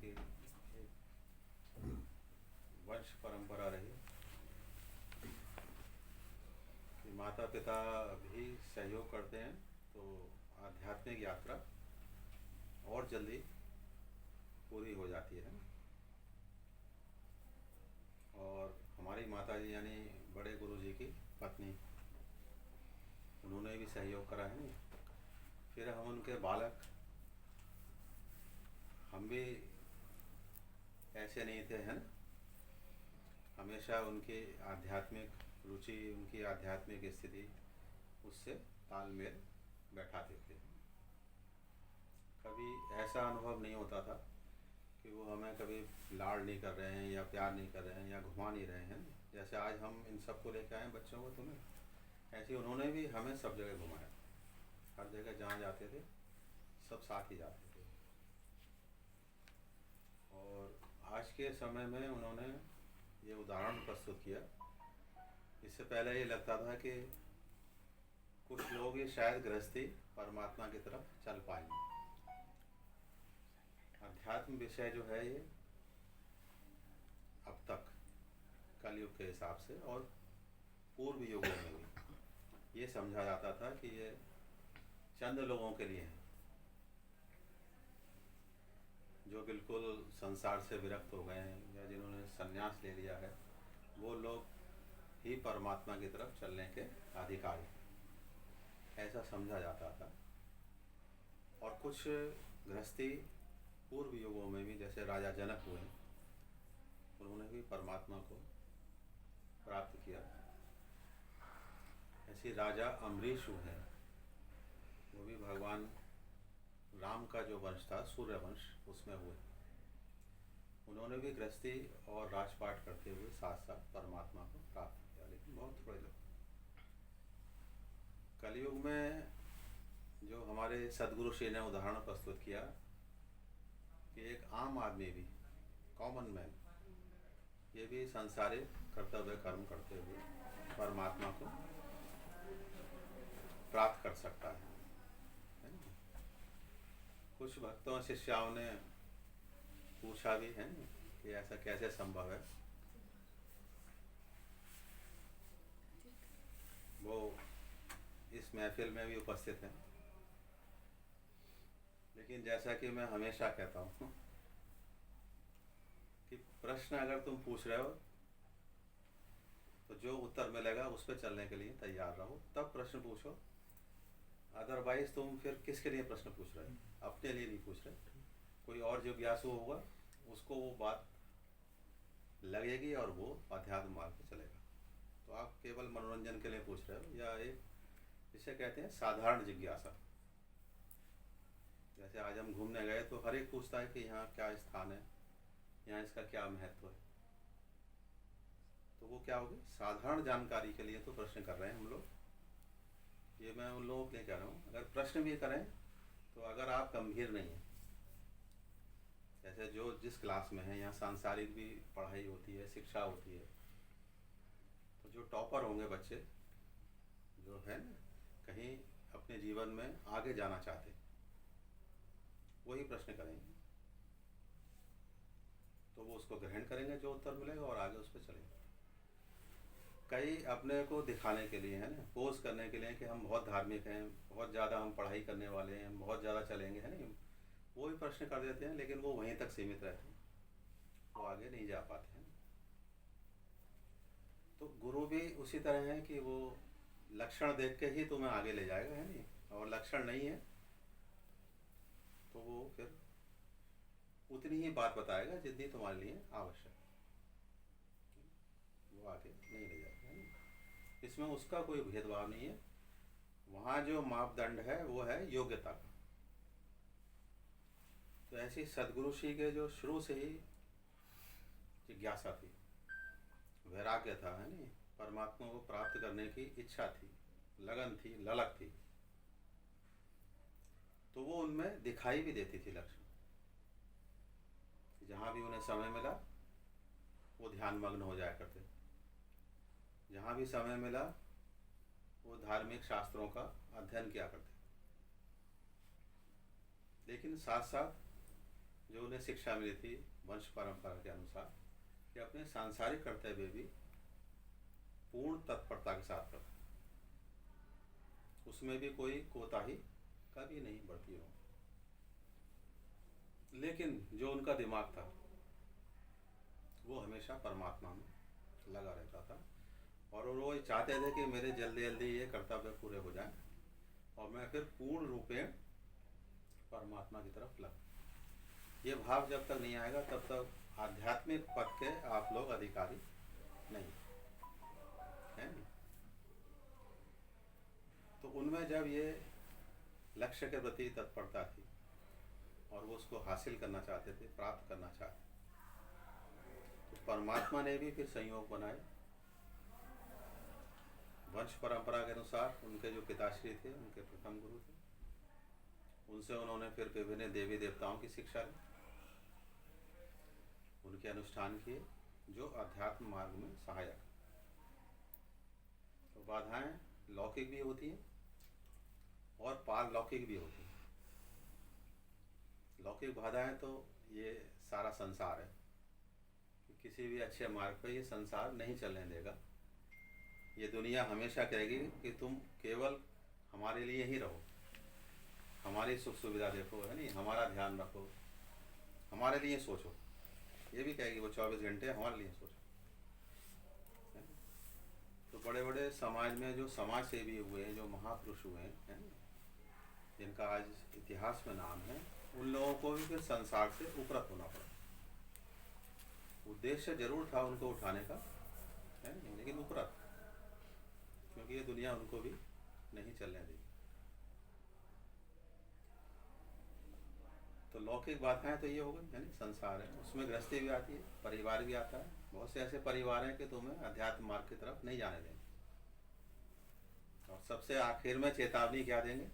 कि एक वंश परंपरा रही कि माता पिता भी सहयोग करते हैं तो आध्यात्मिक यात्रा और जल्दी पूरी हो जाती है। और हमारी माता जी यानी बड़े गुरु जी की पत्नी, उन्होंने भी सहयोग करा है। फिर हम उनके बालक, हम भी ऐसे नहीं थे, हैं ना। हमेशा उनकी आध्यात्मिक रुचि, उनकी आध्यात्मिक स्थिति उससे तालमेल बैठाते थे। कभी ऐसा अनुभव नहीं होता था कि वो हमें कभी लाड़ नहीं कर रहे हैं या प्यार नहीं कर रहे हैं या घुमा नहीं रहे हैं। जैसे आज हम इन सबको लेकर आए बच्चों को, तुम्हें ऐसे उन्होंने भी हमें सब जगह घुमाया। हर जगह जहाँ जाते थे सब साथ ही जाते थे। और आज के समय में उन्होंने ये उदाहरण प्रस्तुत किया। इससे पहले ये लगता था कि कुछ लोग ही शायद गृहस्थी परमात्मा की तरफ चल पाएंगे। अध्यात्म विषय जो है ये अब तक कलयुग के हिसाब से और पूर्व युगों में भी ये समझा जाता था कि ये चंद लोगों के लिए है जो बिल्कुल संसार से विरक्त हो गए हैं या जिन्होंने संन्यास ले लिया है। वो लोग ही परमात्मा की तरफ चलने के अधिकारी, ऐसा समझा जाता था। और कुछ गृहस्थी पूर्व युगों में भी, जैसे राजा जनक हुए, उन्होंने भी परमात्मा को प्राप्त किया। ऐसे राजा अम्बरीश हुए, वो भी भगवान राम का जो वंश था, सूर्य वंश, उसमें हुए। उन्होंने भी गृहस्थी और राजपाट करते हुए साथ साथ परमात्मा को प्राप्त किया, लेकिन बहुत थोड़े लोग। कलयुग में जो हमारे सदगुरु श्री ने उदाहरण प्रस्तुत किया कि एक आम आदमी भी, कॉमन मैन, ये भी सांसारिक कर्तव्य कर्म करते हुए परमात्मा को प्राप्त कर सकता है ना? कुछ भक्तों शिष्याओं ने पूछा भी है कि ऐसा कैसे संभव है। वो इस महफिल में भी उपस्थित हैं। लेकिन जैसा कि मैं हमेशा कहता हूँ कि प्रश्न अगर तुम पूछ रहे हो तो जो उत्तर मिलेगा उस पर चलने के लिए तैयार रहो, तब प्रश्न पूछो। अदरवाइज तुम फिर किसके लिए प्रश्न पूछ रहे हो? अपने लिए नहीं पूछ रहे। कोई और जिज्ञासु होगा, उसको वो बात लगेगी और वो अध्यात्म मार्ग पे चलेगा। तो आप केवल मनोरंजन के लिए पूछ रहे हो, या एक जिसे कहते हैं साधारण जिज्ञासा। जैसे आज हम घूमने गए तो हर एक पूछता है कि यहाँ क्या स्थान है, यहाँ इसका क्या महत्व है। तो वो क्या होगी, साधारण जानकारी के लिए तो प्रश्न कर रहे हैं हम लोग। ये मैं उन लोगों के लिए कह रहा हूँ, अगर प्रश्न भी करें तो अगर आप गंभीर नहीं हैं, जैसे जो जिस क्लास में है, यहाँ सांसारिक भी पढ़ाई होती है, शिक्षा होती है, तो जो टॉपर होंगे बच्चे, जो है ना कहीं अपने जीवन में आगे जाना चाहते, वही प्रश्न करेंगे। तो वो उसको ग्रहण करेंगे जो उत्तर मिलेगा और आगे उस पर चलेंगे। कई अपने को दिखाने के लिए, है ना, पोज करने के लिए कि हम बहुत धार्मिक हैं, बहुत ज़्यादा हम पढ़ाई करने वाले हैं, बहुत ज़्यादा चलेंगे, है ना, वो भी प्रश्न कर देते हैं। लेकिन वो वहीं तक सीमित रहते हैं, वो आगे नहीं जा पाते हैं। तो गुरु भी उसी तरह है कि वो लक्षण देख के ही तुम्हें आगे ले जाएगा, है नहीं। और लक्षण नहीं है तो वो फिर उतनी ही बात बताएगा जितनी तुम्हारे लिए आवश्यक, वो आगे नहीं ले जाएगा, है ना। इसमें उसका कोई भेदभाव नहीं है। वहाँ जो मापदंड है वो है योग्यता का। तो ऐसी सदगुरु श्री के जो शुरू से ही जिज्ञासा थी, वैराग्य था, है नहीं, परमात्मा को प्राप्त करने की इच्छा थी, लगन थी, ललक थी, तो वो उनमें दिखाई भी देती थी लक्षण। जहाँ भी उन्हें समय मिला वो ध्यान मग्न हो जाया करते, जहाँ भी समय मिला वो धार्मिक शास्त्रों का अध्ययन किया करते। लेकिन साथ साथ जो उन्हें शिक्षा मिली थी वंश परंपरा के अनुसार कि अपने सांसारिक कर्तव्य भी पूर्ण तत्परता के साथ करो, उसमें भी कोई कोताही कभी नहीं बढ़ती हो। लेकिन जो उनका दिमाग था वो हमेशा परमात्मा में लगा रहता था और वो चाहते थे कि मेरे जल्दी जल्दी ये कर्तव्य पूरे हो जाएं और मैं फिर पूर्ण रूपेण परमात्मा की तरफ लग। ये भाव जब तक नहीं आएगा तब तक आध्यात्मिक पद के आप लोग अधिकारी नहीं हैं। तो उनमें जब ये लक्ष्य के प्रति तत्परता थी और वो उसको हासिल करना चाहते थे, प्राप्त करना चाहते, तो परमात्मा ने भी फिर संयोग बनाए। वंश परंपरा के अनुसार उनके जो पिताश्री थे, उनके प्रथम गुरु थे, उनसे उन्होंने फिर विभिन्न देवी देवताओं की शिक्षा ली, उनके अनुष्ठान किए जो अध्यात्म मार्ग में सहायक। तो बाधाएं लौकिक भी होती हैं और पारलौकिक भी होती हैं। लौकिक बाधाएं तो ये सारा संसार है कि किसी भी अच्छे मार्ग पर ये संसार नहीं चलने देगा। ये दुनिया हमेशा कहेगी कि तुम केवल हमारे लिए ही रहो, हमारी सुख सुविधा देखो, है नहीं, हमारा ध्यान रखो, हमारे लिए सोचो। ये भी कहेगी वो 24 घंटे हमारे लिए सोचो। तो बड़े बड़े समाज में जो समाज सेवी हुए हैं, जो महापुरुष हुए हैं, जिनका आज इतिहास में नाम है, उन लोगों को भी फिर संसार से उपरत होना पड़ा। उद्देश्य जरूर था उनको उठाने का, है नहीं, लेकिन उपरत, क्योंकि ये दुनिया उनको भी नहीं चलने देगी। तो लौकिक बाधाएं तो ये हो गई, यानी संसार है, उसमें गृहस्थी भी आती है, परिवार भी आता है। बहुत से ऐसे परिवार हैं कि तुम्हें अध्यात्म मार्ग की तरफ नहीं जाने देंगे और सबसे आखिर में चेतावनी क्या देंगे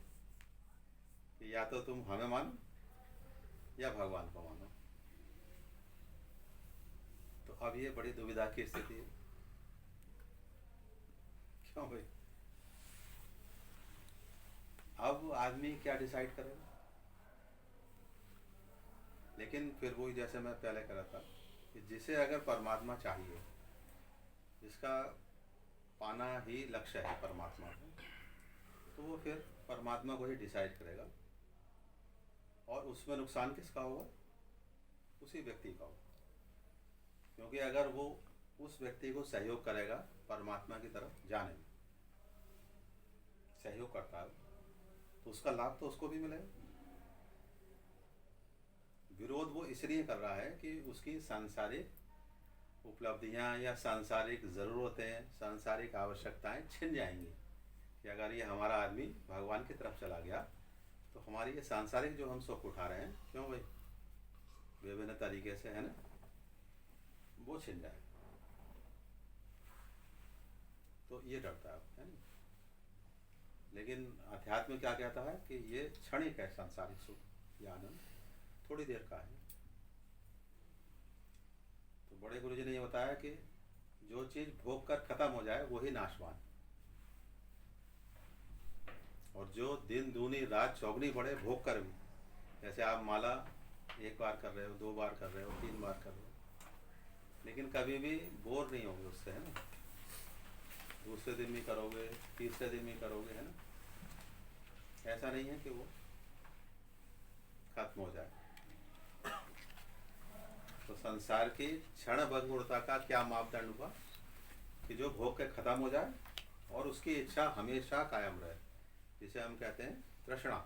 कि या तो तुम हमें मानो या भगवान को मानो। तो अब ये बड़ी दुविधा की स्थिति है। क्यों भाई? अब आदमी क्या डिसाइड करेगा? लेकिन फिर वही जैसे मैं पहले कह रहा था कि जिसे अगर परमात्मा चाहिए, जिसका पाना ही लक्ष्य है परमात्मा को, तो वो फिर परमात्मा को ही डिसाइड करेगा और उसमें नुकसान किसका होगा? उसी व्यक्ति का होगा। क्योंकि अगर वो उस व्यक्ति को सहयोग करेगा परमात्मा की तरफ जाने में, सहयोग करता है, तो उसका लाभ तो उसको भी मिलेगा। विरोध वो इसलिए कर रहा है कि उसकी सांसारिक उपलब्धियां या सांसारिक ज़रूरतें, सांसारिक आवश्यकताएं छिन जाएंगी कि अगर ये हमारा आदमी भगवान की तरफ चला गया तो हमारी ये सांसारिक जो हम सुख उठा रहे हैं, क्यों भाई, विभिन्न तरीके से, है ना, वो छिन जाए। तो ये डरता है ना। लेकिन अध्यात्म क्या कहता है कि ये क्षणिक है, सांसारिक सुख या आनंद थोड़ी देर का है। तो बड़े गुरुजी ने ये बताया कि जो चीज़ भोग कर खत्म हो जाए वही नाशवान, और जो दिन दूनी रात चौगनी पड़े भोग कर भी, जैसे आप माला एक बार कर रहे हो, 2 बार कर रहे हो, 3 बार कर रहे हो, लेकिन कभी भी बोर नहीं होगे उससे, है ना। दूसरे दिन भी करोगे, तीसरे दिन भी करोगे, है ना। ऐसा नहीं है कि वो खत्म हो जाए। तो संसार की क्षण भंगुरता का क्या मापदंड हुआ कि जो भोग के खत्म हो जाए और उसकी इच्छा हमेशा कायम रहे, जिसे हम कहते हैं तृष्णा।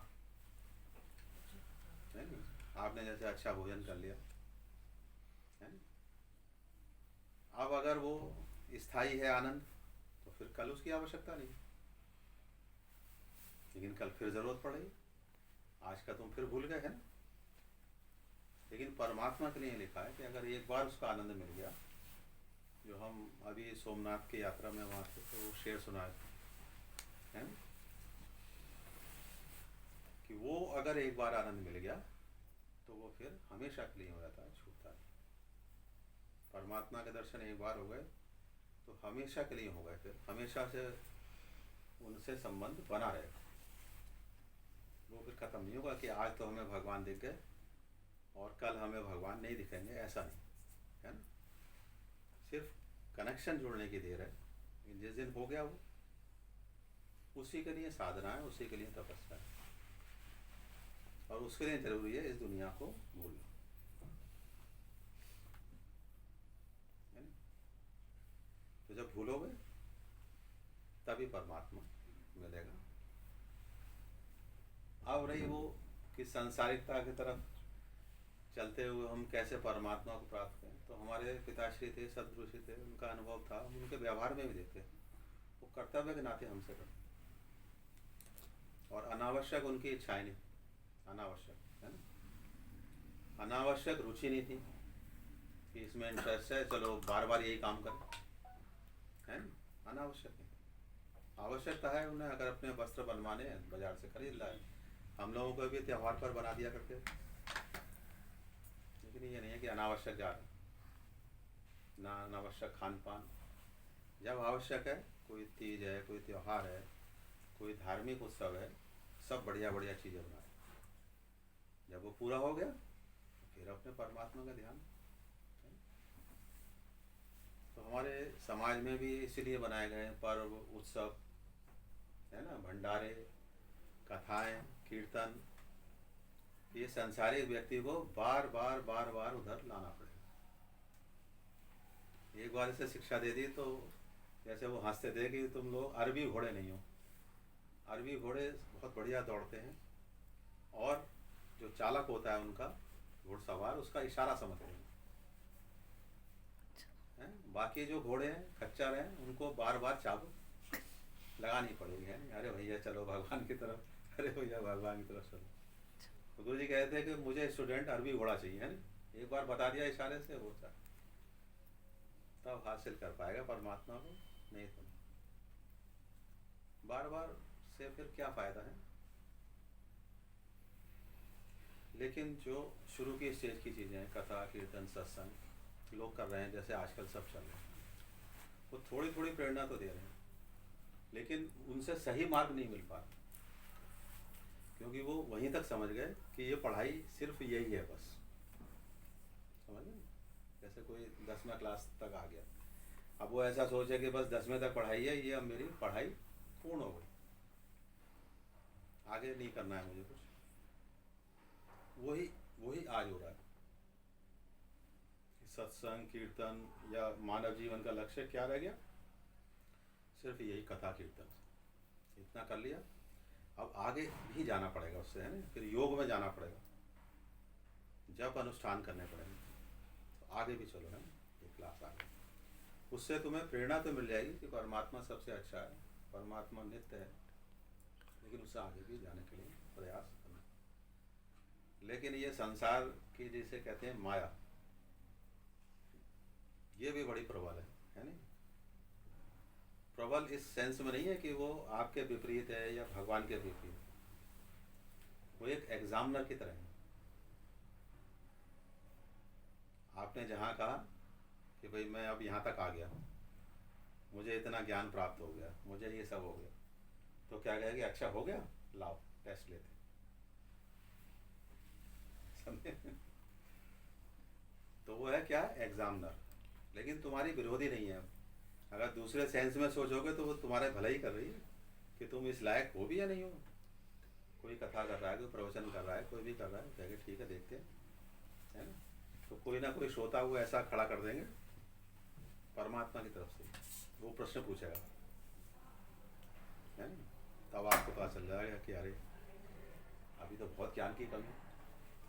नहीं, आपने जैसे अच्छा भोजन कर लिया, है ना, अब अगर वो स्थायी है आनंद, तो फिर कल उसकी आवश्यकता नहीं, लेकिन कल फिर जरूरत पड़ेगी। आज का तुम फिर भूल गए, है ना। लेकिन परमात्मा के लिए लिखा है कि अगर एक बार उसका आनंद मिल गया, जो हम अभी सोमनाथ की यात्रा में वहाँ थे तो वो शेर सुनाए थे, है ना, कि वो अगर एक बार आनंद मिल गया तो वो फिर हमेशा के लिए हो जाता है, छूटता नहीं। परमात्मा के दर्शन एक बार हो गए तो हमेशा के लिए हो गए, फिर हमेशा से उनसे संबंध बना रहेगा। वो फिर खत्म नहीं होगा कि आज तो हमें भगवान दिख गए और कल हमें भगवान नहीं दिखेंगे, ऐसा नहीं है ना। सिर्फ कनेक्शन जुड़ने की देर है। जिस दिन हो गया वो, उसी के लिए साधना है, उसी के लिए तपस्या है, और उसके लिए जरूरी है इस दुनिया को भूलना, है ना। तो जब भूलोगे तभी परमात्मा मिलेगा। अब रही वो कि सांसारिकता की तरफ चलते हुए हम कैसे परमात्मा को प्राप्त करें, तो हमारे पिताश्री थे, सदगुरुश्री थे, उनका अनुभव था, हम उनके व्यवहार में भी देखते, वो कर्तव्य के नाते हमसे करते, और अनावश्यक उनकी इच्छाएं नहीं, अनावश्यक, है ना। अनावश्यक रुचि नहीं थी कि इसमें इंटरेस्ट है, चलो बार बार यही काम करें, है ना। अनावश्यक नहीं, आवश्यकता है उन्हें, अगर अपने वस्त्र बनवाने हैं बाजार से खरीद लाए। हम लोगों को भी त्यौहार पर बना दिया करते, लेकिन ये नहीं है कि अनावश्यक जा रहे, ना अनावश्यक खान पान। जब आवश्यक है, कोई तीज है, कोई त्यौहार है, कोई धार्मिक उत्सव है, सब बढ़िया बढ़िया चीज़ें बना रहे। जब वो पूरा हो गया फिर अपने परमात्मा का ध्यान। तो हमारे समाज में भी इसीलिए बनाए गए पर्व उत्सव, है ना, भंडारे, कथाएं, कीर्तन। ये संसारिक व्यक्ति को बार बार बार बार उधर लाना पड़ेगा। एक बार इसे शिक्षा दे दी तो जैसे वो हंसते थे कि तुम लोग अरबी घोड़े नहीं हो। अरबी घोड़े बहुत बढ़िया दौड़ते हैं, और जो चालक होता है उनका, घुड़सवार, उसका इशारा समझते हैं। बाकी जो घोड़े हैं, खच्चर हैं, उनको बार बार चाबुक लगानी पड़ेगी, है। अरे भैया चलो भगवान की तरफ, अरे भैया भगवान की तरफ चलो। तो गुरु जी कहते हैं कि मुझे स्टूडेंट अरबी घोड़ा चाहिए, है ना। एक बार बता दिया इशारे से, वो था तब हासिल कर पाएगा परमात्मा को, नहीं तो नहीं। बार बार से फिर क्या फ़ायदा है। लेकिन जो शुरू की स्टेज की चीज़ें हैं, कथा, कीर्तन, सत्संग लोग कर रहे हैं, जैसे आजकल सब चल रहे हैं, वो थोड़ी थोड़ी प्रेरणा तो दे रहे हैं, लेकिन उनसे सही मार्ग नहीं मिल पा रहा, क्योंकि वो वहीं तक समझ गए कि ये पढ़ाई सिर्फ यही है बस। समझ गए। जैसे कोई 10वीं क्लास तक आ गया, अब वो ऐसा सोचे कि बस 10वीं तक पढ़ाई है, ये अब मेरी पढ़ाई पूर्ण हो गई, आगे नहीं करना है मुझे कुछ। वही वही आज हो रहा है। सत्संग, कीर्तन या मानव जीवन का लक्ष्य क्या रह गया, सिर्फ यही कथा कीर्तन, इतना कर लिया। अब आगे भी जाना पड़ेगा उससे, है ना। फिर योग में जाना पड़ेगा, जप अनुष्ठान करने पड़ेंगे, तो आगे भी चलो, है ना, एक क्लास आगे। उससे तुम्हें प्रेरणा तो मिल जाएगी कि परमात्मा सबसे अच्छा है, परमात्मा नित्य है, लेकिन उससे आगे भी जाने के लिए प्रयास करना। लेकिन ये संसार की, जिसे कहते हैं माया, ये भी बड़ी प्रबल है नहीं। प्रबल इस सेंस में नहीं है कि वो आपके विपरीत है या भगवान के विपरीत, वो एक एग्जामिनर की तरह है। आपने जहाँ कहा कि भाई मैं अब यहाँ तक आ गया, मुझे इतना ज्ञान प्राप्त हो गया, मुझे ये सब हो गया, तो क्या कहेगी, अच्छा हो गया, लाओ टेस्ट लेते, समझे। तो वो है क्या, एग्जामिनर, लेकिन तुम्हारी विरोधी नहीं है। अगर दूसरे सेंस में सोचोगे तो वो तुम्हारे भला ही कर रही है कि तुम इस लायक हो भी या नहीं हो। कोई कथा कर रहा है, कोई प्रवचन कर रहा है, कोई भी कर रहा है, कहेंगे ठीक है देखते हैं, है ना। तो कोई ना कोई श्रोता वो ऐसा खड़ा कर देंगे परमात्मा की तरफ से, वो प्रश्न पूछेगा, है ना। तब आपको पता चल जाएगा कि अरे अभी तो बहुत ज्ञान की कमी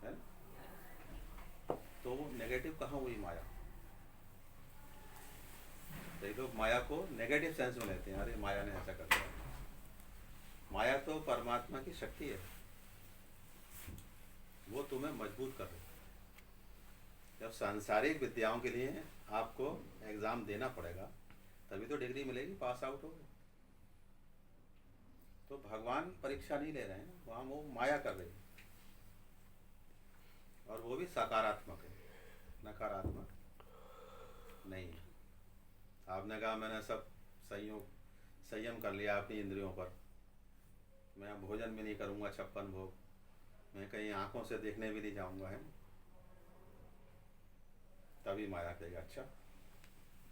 है ना। तो वो नेगेटिव कहाँ हुई, माया। कई लोग माया को नेगेटिव सेंस में लेते हैं, अरे माया ने ऐसा कर दिया। माया तो परमात्मा की शक्ति है, वो तुम्हें मजबूत कर रही है। जब सांसारिक विद्याओं के लिए आपको एग्ज़ाम देना पड़ेगा, तभी तो डिग्री मिलेगी, पास आउट होगे। तो भगवान परीक्षा नहीं ले रहे हैं, वहाँ वो माया कर रही है, और वो भी सकारात्मक है, नकारात्मक नहीं है। आपने कहा मैंने सब संयम कर लिया अपनी इंद्रियों पर, मैं भोजन भी नहीं करूँगा 56 भोग, मैं कहीं आँखों से देखने भी नहीं जाऊँगा, है। तभी माया कहेगा अच्छा,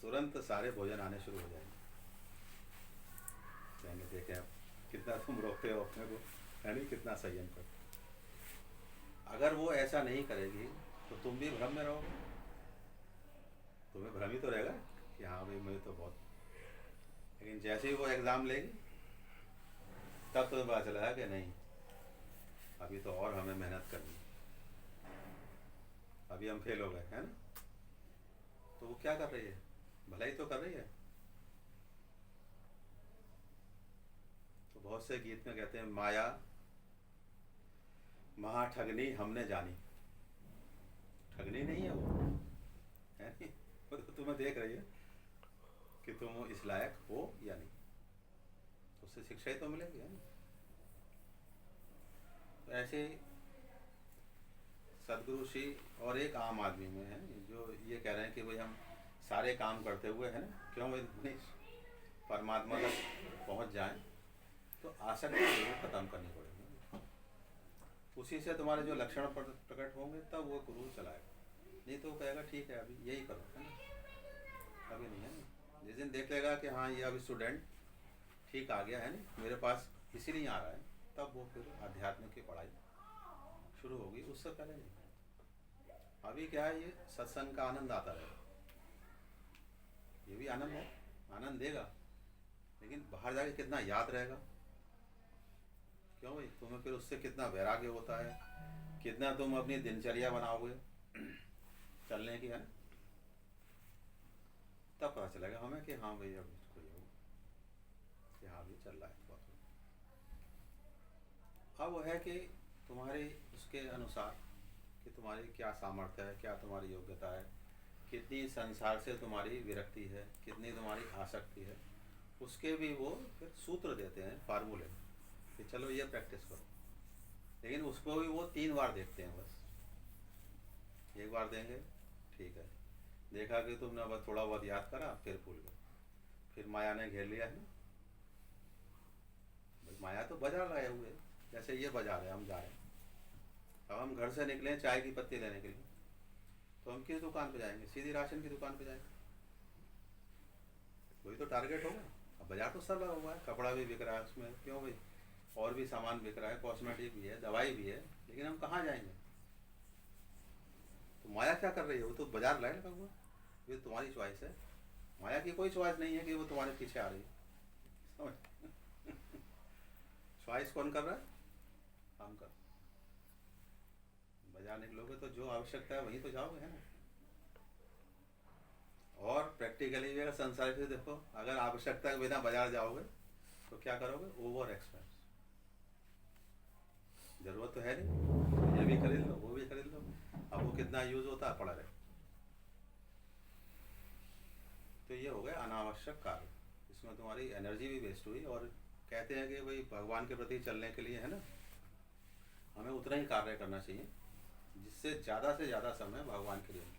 तुरंत सारे भोजन आने शुरू हो जाएंगे। कहेंगे देखे अब कितना तुम रोकते हो अपने को, है नहीं, कितना संयम करते। अगर वो ऐसा नहीं करेगी तो तुम भी भ्रम में रहोगे, तुम्हें भ्रम ही तो रहेगा कि हाँ भाई मुझे तो बहुत। लेकिन जैसे ही वो एग्ज़ाम लेगी तब तुम्हें पता चला कि नहीं, अभी तो और हमें मेहनत करनी है, अभी हम फेल हो गए, है ना। तो वो क्या कर रही है, भलाई तो कर रही है। तो बहुत से गीत में कहते हैं माया महाठगनी हमने जानी। ठगनी नहीं है वो, है नहीं, वो तो तुम्हें देख रही है कि तुम इस लायक हो या नहीं, तो उससे शिक्षा ही तो मिलेगी, है ना। तो ऐसे सदगुरु श्री और एक आम आदमी में है जो ये कह रहे हैं कि भाई हम सारे काम करते हुए, है ना, क्यों भाई नहीं परमात्मा तक पहुंच जाएं, तो आसक्ति जरूर खत्म करनी पड़ेगी। उसी से तुम्हारे जो लक्षण प्रकट होंगे तब वो गुरु चलाएगा, नहीं तो वो कहेगा ठीक है अभी यही करो, है ना, अभी नहीं, है ना। जिस दिन देख लेगा कि हाँ ये अभी स्टूडेंट ठीक आ गया, है ना, मेरे पास इसीलिए आ रहा है, तब वो फिर आध्यात्म की पढ़ाई शुरू होगी, उससे पहले नहीं। अभी क्या है, ये सत्संग का आनंद आता रहेगा, ये भी आनंद है, आनंद देगा, लेकिन बाहर जाके कितना याद रहेगा, क्यों भाई, तुम्हें फिर उससे कितना वैराग्य होता है, कितना तुम अपनी दिनचर्या बनाओगे चलने की, है ना, तब पता चलेगा हमें कि हाँ भाई अब इसको ये कि हाँ भी चल रहा है बहुत। अब वो है कि तुम्हारे उसके अनुसार कि तुम्हारी क्या सामर्थ्य है, क्या तुम्हारी योग्यता है, कितनी संसार से तुम्हारी विरक्ति है, कितनी तुम्हारी आसक्ति है, उसके भी वो फिर सूत्र देते हैं, फार्मूले, कि चलो ये प्रैक्टिस करो। लेकिन उसको भी वो 3 बार देखते हैं बस, एक बार देंगे ठीक है, देखा कि तुमने बस थोड़ा बहुत याद करा फिर भूल गए, फिर माया ने घेर लिया, है ना। माया तो बाजार लाए हुए, जैसे ये बाजार है, हम जा रहे हैं, अब हम घर से निकले चाय की पत्ती लेने के लिए, तो हम किस दुकान पे जाएंगे, सीधी राशन की दुकान पे जाएंगे, वही तो टारगेट होगा। अब बाजार तो सब लगा हुआ है, कपड़ा भी बिक रहा है उसमें, क्यों भाई, और भी सामान बिक रहा है, कॉस्मेटिक भी है, दवाई भी है, लेकिन हम कहाँ जाएंगे। तो माया क्या कर रही है, वो तो बाजार लाए लगा हुआ, ये तुम्हारी चॉइस है। माया की कोई चॉइस नहीं है कि वो तुम्हारे पीछे आ रही है, चॉइस कौन कर रहा है, हम कर। बाजार निकलोगे तो जो आवश्यकता है वहीं तो जाओगे, है ना। और प्रैक्टिकली भी अगर संसार से देखो, अगर आवश्यकता के बिना बाजार जाओगे तो क्या करोगे, ओवर एक्सपेंस, जरूरत तो है नहीं, ये भी खरीद लो वो भी खरीद लो, अब वो कितना यूज होता है पड़ा रहे। तो ये हो गया अनावश्यक कार्य, इसमें तुम्हारी एनर्जी भी वेस्ट हुई। और कहते हैं कि भाई भगवान के प्रति चलने के लिए, है ना, हमें उतना ही कार्य करना चाहिए जिससे ज़्यादा से ज़्यादा समय भगवान के लिए मिले।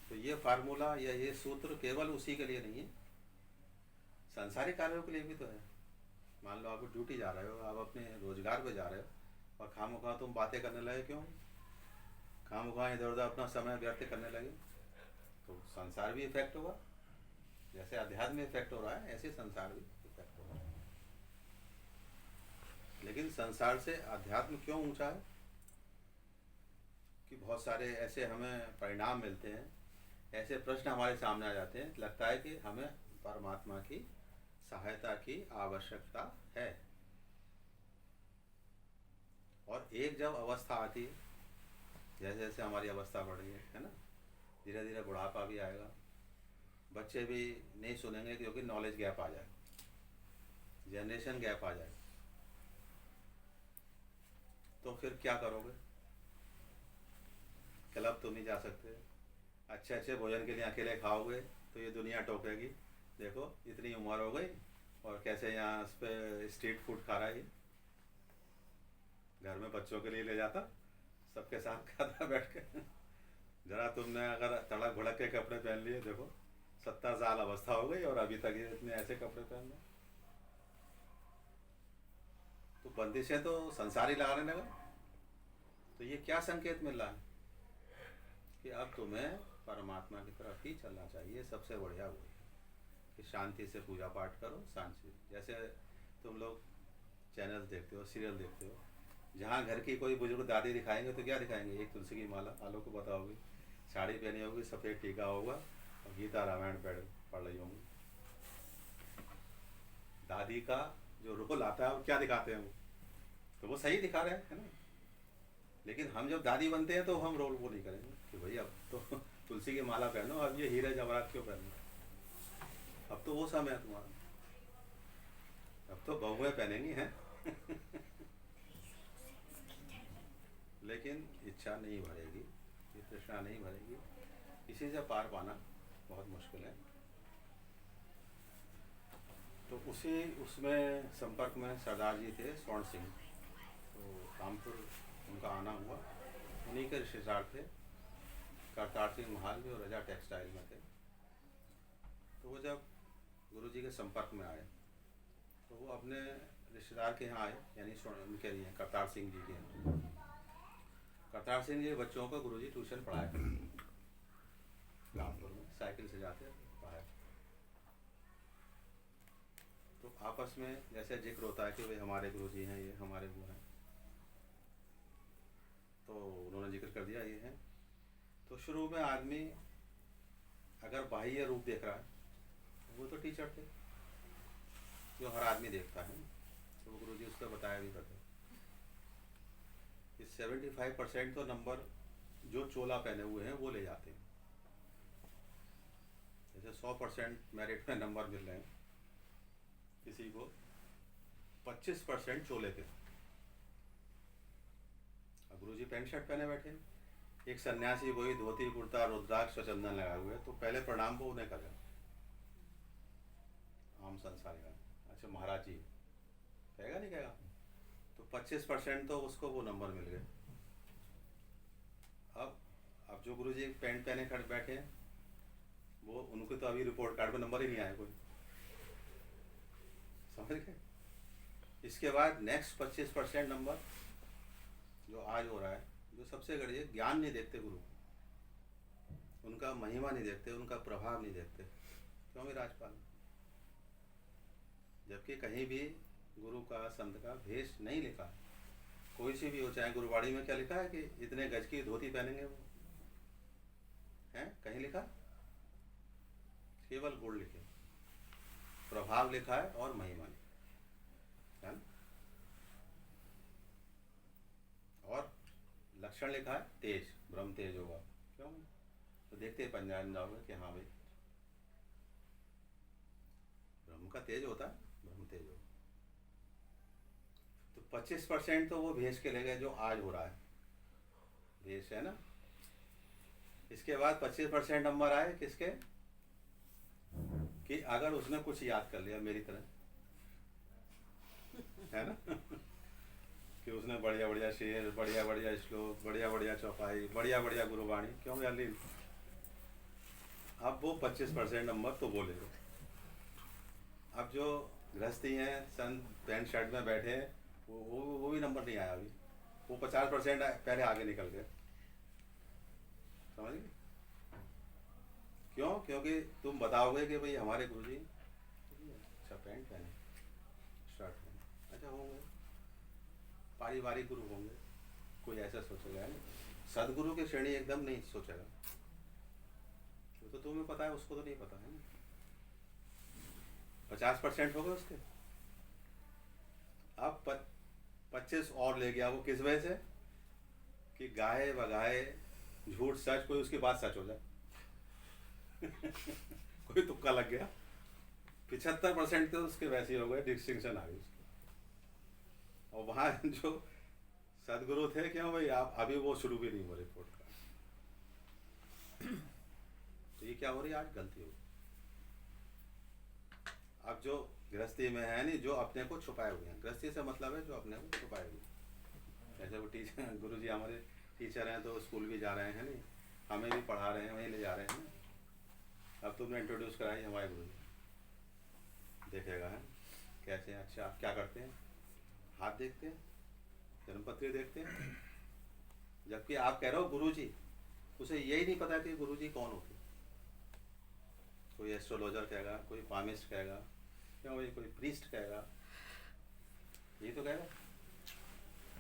तो ये फार्मूला या ये सूत्र केवल उसी के लिए नहीं है, सांसारिक कार्यों के लिए भी तो है। मान लो आप ड्यूटी जा रहे हो, आप अपने रोजगार पे जा रहे हो और खामोखा तुम बातें करने लगे, क्यों खामोखा इधर उधर अपना समय व्यर्थ करने लगे, तो संसार भी इफेक्ट होगा। जैसे अध्यात्म में इफेक्ट हो रहा है ऐसे संसार भी इफेक्ट हो रहा है। लेकिन संसार से अध्यात्म क्यों ऊंचा है, कि बहुत सारे ऐसे हमें परिणाम मिलते हैं, ऐसे प्रश्न हमारे सामने आ जाते हैं, लगता है कि हमें परमात्मा की सहायता की आवश्यकता है। और एक जब अवस्था आती है, जैसे जैसे हमारी अवस्था बढ़ रही है ना, धीरे धीरे बुढ़ापा भी आएगा, बच्चे भी नहीं सुनेंगे क्योंकि नॉलेज गैप आ जाए, जनरेशन गैप आ जाए, तो फिर क्या करोगे, क्लब तो नहीं जा सकते, अच्छे अच्छे भोजन के लिए अकेले खाओगे तो ये दुनिया टोकेगी, देखो इतनी उम्र हो गई और कैसे यहाँ उस पर स्ट्रीट फूड खा रहा है। घर में बच्चों के लिए ले जाता, सबके साथ खाता बैठ के, जरा तुमने अगर तड़क भड़क के कपड़े पहन लिए, देखो 70 साल अवस्था हो गई और अभी तक ये इतने ऐसे कपड़े पहन रहे। तो बंदिशें तो संसारी लगाने लगा। तो ये क्या संकेत मिल रहा है कि अब तुम्हें परमात्मा की तरफ ही चलना चाहिए, सबसे बढ़िया वो है कि शांति से पूजा पाठ करो, शांति। जैसे तुम लोग चैनल्स देखते हो, सीरियल देखते हो, जहाँ घर की कोई बुजुर्ग दादी दिखाएंगे तो क्या दिखाएंगे? एक तुलसी की माला, आलो को बताओगे, साड़ी पहनी होगी, सफ़ेद टीका होगा और गीता रामायण पढ़ रही होंगी। दादी का जो रोल आता है वो क्या दिखाते हैं? वो तो वो सही दिखा रहे हैं, है ना। लेकिन हम जब दादी बनते हैं तो हम रोल वो नहीं करेंगे कि भाई अब तो तुलसी की माला पहनो, अब ये हीरे जवाहरात क्यों पहनो, अब तो वो समय है तुम्हारा, अब तो बहुएं पहनेंगी हैं लेकिन इच्छा नहीं भरेगी, ये तृष्णा नहीं भरेगी, इसी से पार पाना बहुत मुश्किल है। तो उसमें संपर्क में सरदार जी थे स्वर्ण सिंह, तो कानपुर उनका आना हुआ, उन्हीं के रिश्तेदार थे, करतार सिंह महाल में और रजा टेक्सटाइल में थे। तो वो जब गुरु जी के संपर्क में आए तो वो अपने रिश्तेदार के यहाँ आए, यानी उनके लिए करतार सिंह जी के यहाँ। करतार सिंह जी बच्चों को गुरु जी ट्यूशन पढ़ाए कानपुर में, साइकिल से जाते पढ़ाए। तो आपस में जैसे जिक्र होता है कि भाई हमारे गुरु जी हैं, ये हमारे गुरु हैं, तो उन्होंने जिक्र कर दिया ये हैं। तो शुरू में आदमी अगर बाह्य रूप देख रहा है, वो तो टीचर थे जो हर आदमी देखता है, तो वो गुरु जी उसका बताया भी करते कि 75% तो नंबर जो चोला पहने हुए हैं वो ले जाते हैं। जैसे 100% मेरिट में नंबर मिल रहे हैं किसी को, 25% चोले के। अब गुरु जी पैंट शर्ट पहने बैठे हैं, एक सन्यासी वही धोती कुर्ता रुद्राक्ष चंदन लगाए हुए, तो पहले प्रणाम को उन्हें करें, आम संसारी का। अच्छा महाराज जी कहेगा, नहीं कहेगा? तो 25% तो उसको वो नंबर मिल गए। अब जो गुरु जी पैंट पहने खड़े बैठे हैं, वो उनके तो अभी रिपोर्ट कार्ड में नंबर ही नहीं आया कोई, समझ गए। इसके बाद नेक्स्ट 25% नंबर जो आज हो रहा है, जो सबसे गढ़िया ज्ञान नहीं देखते गुरु, उनका महिमा नहीं देखते, उनका प्रभाव नहीं देखते, क्यों भी राजपाल। जबकि कहीं भी गुरु का संत का भेष नहीं लिखा, कोई सी भी हो, चाहे गुरुवाणी में क्या लिखा है कि इतने गज की धोती पहनेंगे वो, हैं कहीं लिखा? केवल गुण लिखे, प्रभाव लिखा है और महिमा लिखा है ना, और लक्षण लिखा है तेज, ब्रह्म तेज होगा। क्यों? तो देखते पंजाब जाओगे कि हाँ भाई ब्रह्म का तेज होता है, ब्रह्म तेज होगा। तो 25% तो वो भेज के ले गए जो आज हो रहा है, भेष है ना। इसके बाद 25% नंबर आए किसके? कि अगर उसने कुछ याद कर लिया मेरी तरह, है ना कि उसने बढ़िया बढ़िया शेर, बढ़िया बढ़िया श्लोक, बढ़िया बढ़िया चौपाई, बढ़िया बढ़िया गुरुवाणी, क्यों याली, अब वो 25% नंबर तो बोलेगा। अब जो गृहस्थी हैं, संत पैंट शर्ट में बैठे हैं, वो भी नंबर नहीं आया अभी, वो 50% पहले आगे निकल गए, समझ गए। क्यों? क्योंकि तुम बताओगे कि भाई हमारे गुरुजी अच्छा पैंट पहने, शर्ट पहने, अच्छा होंगे पारिवारिक गुरु होंगे, कोई ऐसा सोचेगा है ना। सदगुरु की श्रेणी एकदम नहीं सोचेगा, तो तुम्हें पता है, उसको तो नहीं पता है ना। 50% हो गए उसके, अब 25 और ले गया वो, किस वजह से? कि गाए बगाए झूठ सच, कोई उसकी बात सच हो जाए कोई तुक्का लग गया, 75% तो उसके वैसे ही हो गए, डिस्टिंक्शन आ गई उसकी। और वहाँ जो सदगुरु थे, क्यों भाई आप अभी वो शुरू भी नहीं हो रिपोर्ट का, तो ये क्या हो रही है आज? गलती हो। अब जो गृहस्थी में है नहीं, जो अपने को छुपाए हुए हैं, गृहस्थी से मतलब है जो अपने को छुपाए हुए हैं। जैसे वो टीचर, गुरु जी हमारे टीचर हैं तो स्कूल भी जा रहे हैं नहीं, हमें भी पढ़ा रहे हैं, वहीं ले जा रहे हैं ना। अब तुमने इंट्रोड्यूस कराई हमारे गुरु जी, देखेगा है कैसे हैं, अच्छा आप क्या करते हैं, हाथ देखते हैं, जन्मपत्री देखते हैं, जबकि आप कह रहे हो गुरु जी, उसे यही नहीं पता कि गुरुजी कौन होते। कोई एस्ट्रोलॉजर कहेगा, कोई पामिस्ट कहेगा, क्यों भाई, कोई प्रीस्ट कहेगा, यही तो कहेगा।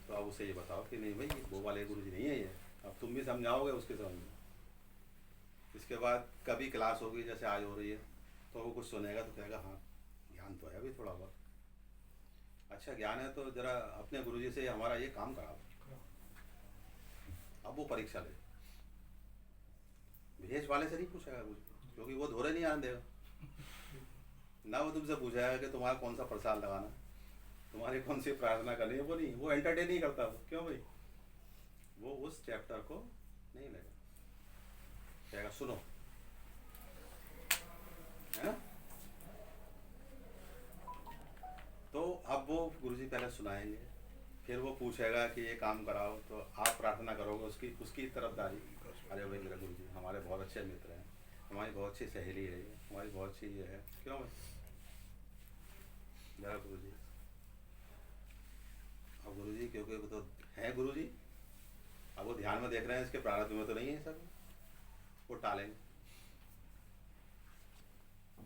तो आप उसे ये बताओ कि नहीं भाई वो वाले गुरुजी नहीं है ये, अब तुम भी समझाओगे उसके समझ में। इसके बाद कभी क्लास होगी जैसे आज हो रही है, तो वो कुछ सुनेगा तो कहेगा हाँ ज्ञान तो है अभी थोड़ा बहुत, अच्छा ज्ञान है तो जरा अपने गुरुजी से हमारा ये काम कराओ। अब वो परीक्षा ले, भेष वाले से नहीं पूछेगा कुछ, क्योंकि वो धोरे नहीं आने देगा ना। वो तुमसे पूछेगा कि तुम्हारा कौन सा प्रसाद लगाना, तुम्हारी कौन सी प्रार्थना करनी है, वो नहीं, वो एंटरटेन नहीं करता वो, क्यों भाई, वो उस चैप्टर को नहीं लेगा, कहेगा सुनो, है ना। तो अब वो गुरुजी पहले सुनाएंगे, फिर वो पूछेगा कि ये काम कराओ, तो आप प्रार्थना करोगे उसकी उसकी तरफदारी। अरे भाई मेरा गुरुजी हमारे बहुत अच्छे मित्र हैं, हमारी बहुत अच्छी सहेली है, ये हमारी बहुत अच्छी ये है, क्यों भाई मेरा गुरुजी। अब गुरुजी क्योंकि वो तो हैं गुरुजी, अब वो ध्यान में देख रहे हैं इसके प्रारब्ध में तो नहीं है सब, वो टालेंगे,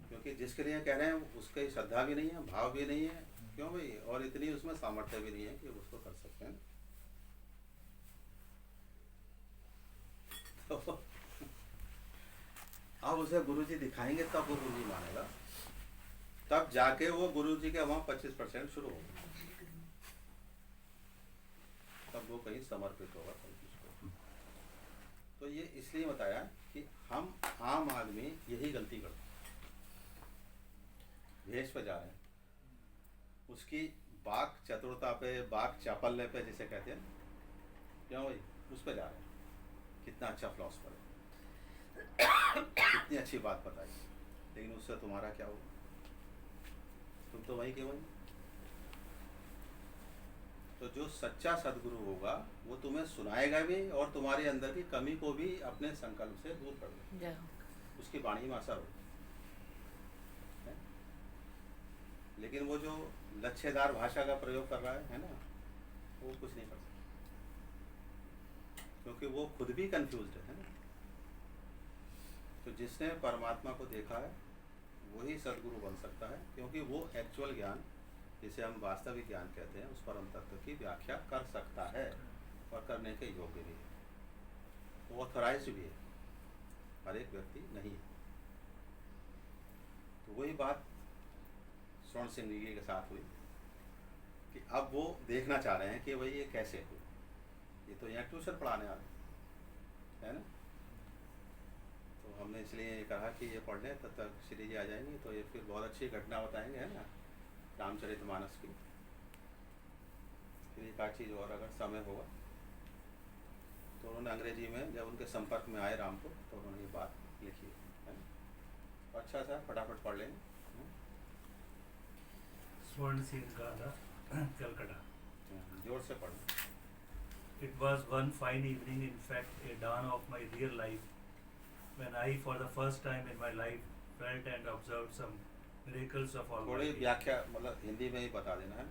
क्योंकि जिसके लिए कह रहे हैं उसकी श्रद्धा भी नहीं है, भाव भी नहीं है, क्यों भाई, और इतनी उसमें सामर्थ्य भी नहीं है कि उसको कर सकते हैं। तो अब उसे गुरुजी दिखाएंगे तब वो गुरुजी मानेगा, तब जाके वो गुरुजी के वहाँ 25% शुरू होगा, तब वो कहीं समर्पित होगा सब कुछ को। तो ये इसलिए बताया कि हम आम आदमी यही गलती करते हैं, भेष पे जा रहे हैं, उसकी बाक चतुरता पे, बाक चापल्य पे जिसे कहते हैं, क्यों भाई उस पे जा रहे हैं। कितना अच्छा फिलॉसफर है, कितनी अच्छी बात बताई, लेकिन उससे तुम्हारा क्या होगा, तुम तो वही के वही। तो जो सच्चा सदगुरु होगा वो तुम्हें सुनाएगा भी और तुम्हारे अंदर की कमी को भी अपने संकल्प से दूर कर देगा, उसकी वाणी में असर हो। लेकिन वो जो लच्छेदार भाषा का प्रयोग कर रहा है ना, वो कुछ नहीं कर सकता, क्योंकि वो खुद भी कंफ्यूज्ड है ना। तो जिसने परमात्मा को देखा है वही सदगुरु बन सकता है, क्योंकि वो एक्चुअल ज्ञान जिसे हम वास्तविक ज्ञान कहते हैं उस परम तत्व की व्याख्या कर सकता है और करने के योग्य भी है, वो ऑथराइज्ड भी है, हर एक व्यक्ति नहीं है। तो वही बात स्वर्ण सिंह जी के साथ हुई कि अब वो देखना चाह रहे हैं कि भाई ये कैसे हुई, ये तो यहाँ ट्यूशन पढ़ाने आ रहे है ना। तो हमने इसलिए कहा कि ये पढ़ लें, तब तक श्री जी आ जाएंगे, तो ये फिर बहुत अच्छी घटना बताएंगे, है ना, रामचरितमानस की। फिर एक आध चीज़ और अगर समय होगा तो उन्होंने अंग्रेजी में जब उनके संपर्क में आए राम को, तो उन्होंने ये बात लिखी है ना। तो अच्छा सा फटाफट पढ़ लेंगे। स्वर्ण सिंह गाला, कलकत्ता। जोर से पढ़ना। It was one fine evening, in fact, a dawn of my real life, when I, for the first time in my life, felt and observed some miracles of थोड़ी Almighty. व्याख्या मतलब हिंदी में ही बता देना है,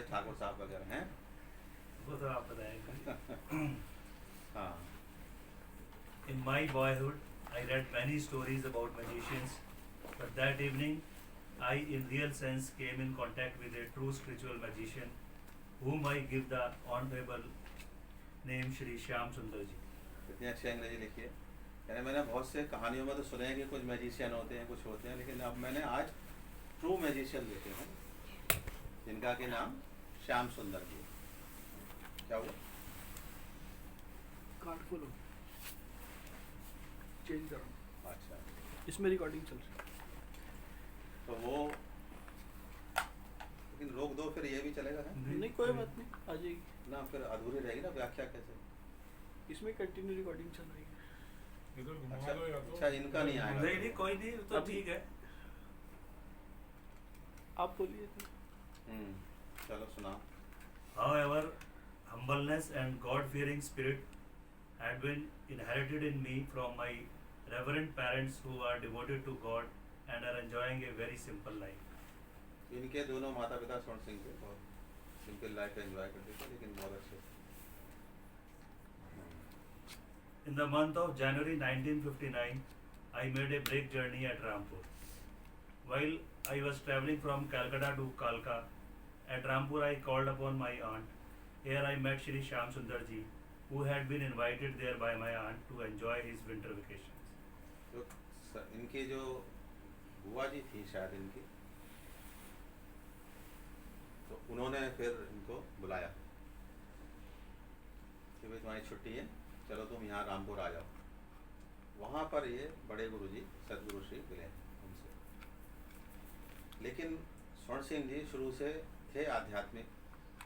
ठाकुर साहब वगैरह हैं, वो तो आप बताएंगे। हाँ। In my boyhood, I read many stories about magicians, but that evening, I, in real sense, came in contact with a true spiritual magician, whom I give the honorable name Shri Shyam Sundar ji. कितनी अच्छी अंग्रेजी लिखी है। यानी मैंने बहुत से कहानियों में तो सुने हैं कि कुछ मैजिशियन होते हैं, कुछ होते हैं, लेकिन अब मैंने आज ट्रू मैजिशियन देखे हैं जिनका कि नाम श्याम सुंदर जी। क्या हुआ? कार्ड खोलो, चेंज करो। अच्छा, इसमें रिकॉर्डिंग चल रही है। तो वो लेकिन रोक दो, फिर ये भी चलेगा है नहीं कोई बात नहीं, आ जाएगी ना, फिर अधूरी रहेगी ना व्याख्या कैसे। इसमें कंटिन्यू रिकॉर्डिंग चल रही है। अच्छा, अच्छा इनका नहीं आएगा। नहीं नहीं कोई नहीं, तो अभी- ठीक है। आप बोलिए। चलो सुना। However, humbleness and God-fearing spirit had been inherited in me from my reverend parents who are devoted to God and are enjoying a very simple life. इनके दोनों माता पिता स्वर्ण सिंह के बहुत सिंपल लाइफ एंजॉय करते थे, लेकिन बहुत अच्छे थे। In the month of January 1959, I made a break journey at Rampur. While I was traveling from Calcutta to Kalka, at Rampur I called upon my aunt. Here I met Shri Shyam Sundarji, who had been invited there by my aunt to enjoy his winter vacations. तो इनकी जो बुआ जी थी शायद इनकी, तो उन्होंने फिर इनको बुलाया कि भाई तुम्हारी छुट्टी है, चलो तुम यहाँ रामपुर आ जाओ। वहाँ पर ये बड़े गुरु जी सदगुरु श्री मिले उनसे। लेकिन स्वर्ण सिंह जी शुरू से थे आध्यात्मिक,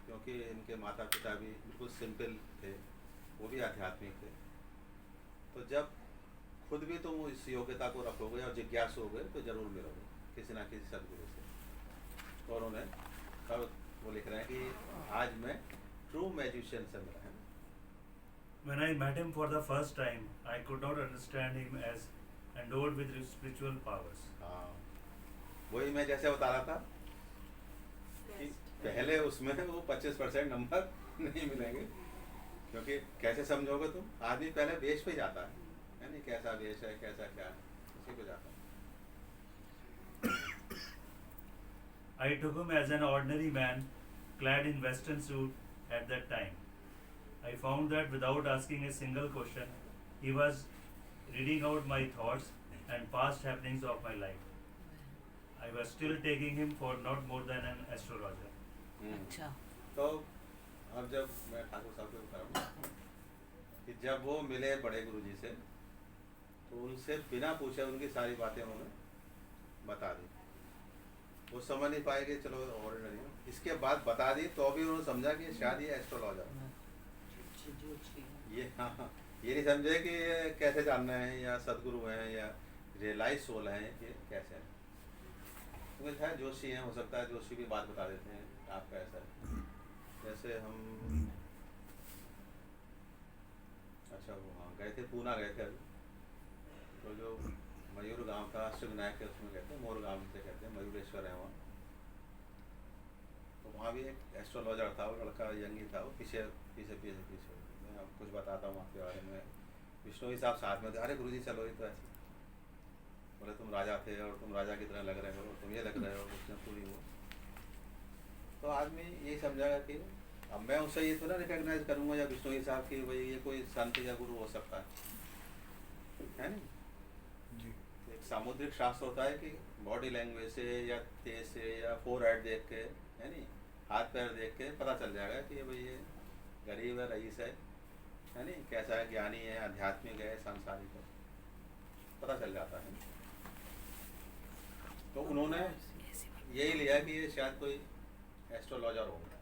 क्योंकि इनके माता पिता भी बिल्कुल सिंपल थे, वो भी आध्यात्मिक थे। तो जब खुद भी तुम इस योग्यता को रखोगे और जिज्ञासु होगे तो जरूर मिलोगे किसी ना किसी सदगुरु से। तो उन्होंने कब वो लिख रहे हैं कि आज मैं ट्रू मैजिशियन से मिला है। When I met him for the first time, I could not understand him as endowed with spiritual powers. हाँ, वही मैं जैसे बता रहा था कि पहले उसमें वो 25% नंबर नहीं मिलेंगे, क्योंकि कैसे समझोगे तुम, आदमी पहले वेश पे जाता है नहीं, कैसा वेश है कैसा क्या है उसी पे जाता है। I took him as an ordinary man, clad in western suit at that time. I found that without asking a single question, he was reading out my thoughts and past happenings of my life. I was still taking him for not more than an astrologer. अच्छा तो अब जब मैं ठाकुर साहब को बता रहा हूँ कि जब वो मिले बड़े गुरु जी से, तो उनसे बिना पूछे उनकी सारी बातें उन्होंने बता दी। वो समझ नहीं पाए कि चलो ऑर्डिनरी हो, इसके बाद बता दी तो भी उन्होंने समझा कि शायद ये एस्ट्रोलॉजर है। ये हाँ, ये नहीं समझे कि ये कैसे जानना है या सदगुरु हैं या रियलाइज सोल हैं, ये कैसे हैं। क्योंकि शायद जोशी हैं, हो सकता है जोशी भी बात बता देते हैं आपका ऐसा है। जैसे हम अच्छा वो हाँ गए थे, पूना गए थे अभी, तो जो मयूर गांव था अष्टविनायक के उसमें कहते हैं, मोर गांव से कहते हैं, मयूरेश्वर है वहाँ। तो वहाँ भी एक एस्ट्रोलॉजर था, वो लड़का यंग ही था, वो पीछे पीछे पीछे पीछे मैं आपको कुछ बताता हूँ आपके बारे में। विष्णु जी साहब साथ में थे, अरे गुरुजी चलो ये तो ऐसे, बोले तुम राजा थे और तुम राजा की तरह लग रहे हो, तुम ये लग रहे हो, उसने पूरी वो। तो आदमी यही समझागा कि अब मैं उससे ये थोड़ा रिकॉग्नाइज करूँगा या विष्णु जी साहब की भाई ये कोई संत या गुरु हो सकता है नहीं। एक सामुद्रिक शास्त्र होता है कि बॉडी लैंग्वेज से या तेज से या फोरहेड देख के, है नहीं, हाथ पैर देख के पता चल जाएगा कि भाई ये गरीब है, रईस है नहीं, कैसा है, ज्ञानी है, आध्यात्मिक है, सांसारिक है, पता चल जाता है। तो उन्होंने यही लिया कि ये शायद कोई एस्ट्रोलॉजर होगा।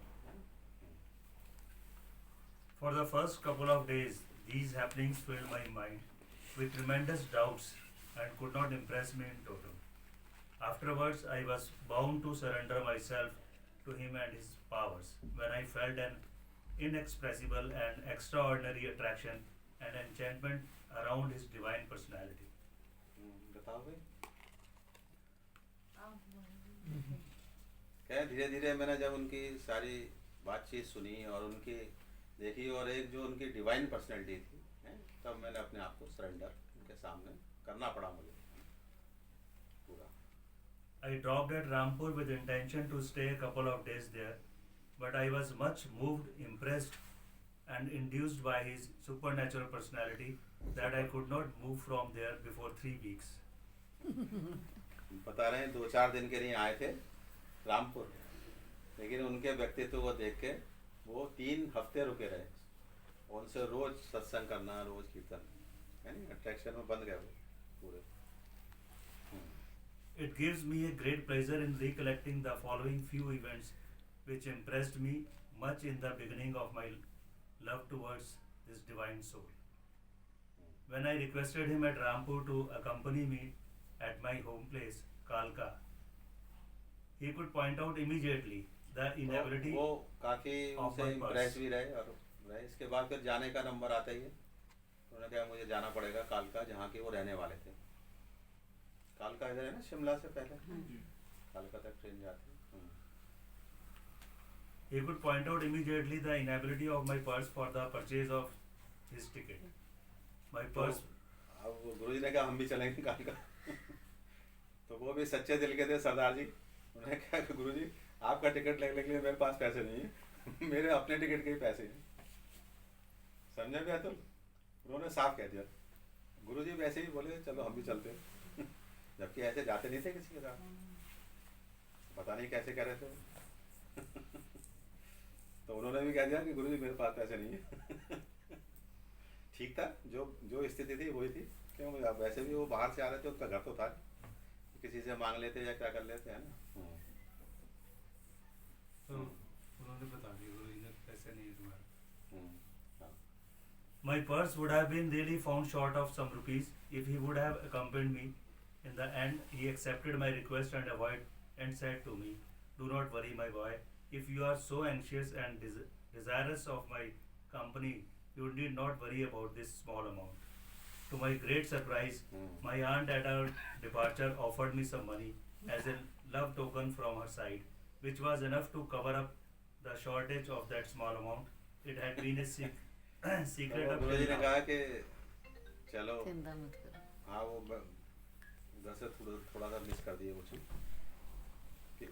For the first couple of days, these happenings filled my mind with tremendous doubts and could not impress me in total. Afterwards, I was bound to surrender myself to him and his powers when I felt an inexpressible and extraordinary attraction and enchantment around his divine personality. बताओ भाई। क्या धीरे धीरे मैंने जब उनकी सारी बातचीत सुनी और उनकी देखी और एक जो उनकी डिवाइन पर्सनैलिटी थी, है, तब मैंने अपने आप को सरेंडर उनके सामने करना पड़ा मुझे पूरा। I dropped at Rampur with intention to stay a couple of days there, but I was much moved, impressed, and induced by his supernatural personality that I could not move from there before 3 weeks. बता रहे हैं 2-4 दिन के लिए आए थे रामपुर, लेकिन उनके व्यक्तित्व को देख के वो 3 हफ्ते रुके रहे। उनसे रोज सत्संग करना, रोज कीर्तन, है नहीं, अट्रैक्शन में बंद गए वो पूरे। It gives me a great pleasure in recollecting the following few events which impressed me much in the beginning of my love towards this divine soul. When I requested him at Rampur to accompany me at my home place, Kalka, he could point out immediately the inability वो काफ़ी of उनसे my impress purse. भी रहे और रहे। इसके बाद फिर जाने का नंबर आता ही है, उन्होंने कहा मुझे जाना पड़ेगा कालका, जहाँ के वो रहने वाले थे। कालका इधर है ना, शिमला से पहले कालका तक ट्रेन जाती है। He could point out immediately the inability of my purse for the purchase of his ticket. My तो purse. अब गुरुजी ने कहा हम भी चलेंगे कल का। तो वो भी सच्चे दिल के थे सरदार जी। उन्होंने कहा कि गुरुजी आपका टिकट लेने के लिए मेरे पास पैसे नहीं है, मेरे अपने टिकट के ही पैसे हैं। समझे भी अतुल? उन्होंने साफ कह दिया। गुरुजी वैसे ही बोले चलो हम भी चलते हैं। जबकि ऐसे जाते नहीं थे किसी के साथ, पता नहीं कैसे कह रहे थे वो। तो उन्होंने भी कह दिया कि गुरुजी मेरे पास पैसे नहीं है। ठीक था, जो जो स्थिति थी वही थी। क्यों, अब वैसे भी वो बाहर से आ रहे थे, उनका घर तो था, किसी से मांग लेते या क्या कर लेते हैं ना। तो उन्होंने बता दिया गुरुजी ने पैसे नहीं है तुम्हारे। हाँ। My purse would have been really found short of some rupees if he would have accompanied me. In the end, he accepted my request and said to me, "Do not worry, my boy. If you are so anxious and desirous of my company, you need not worry about this small amount." To my great surprise, my aunt at our departure offered me some money as a love token from her side, which was enough to cover up the shortage of that small amount. It had been a secret up Guruji till ने now. कहा कि चलो, चिंता मत करो। हाँ वो उधर से थोड़ा सा मिस कर दिए कुछ कि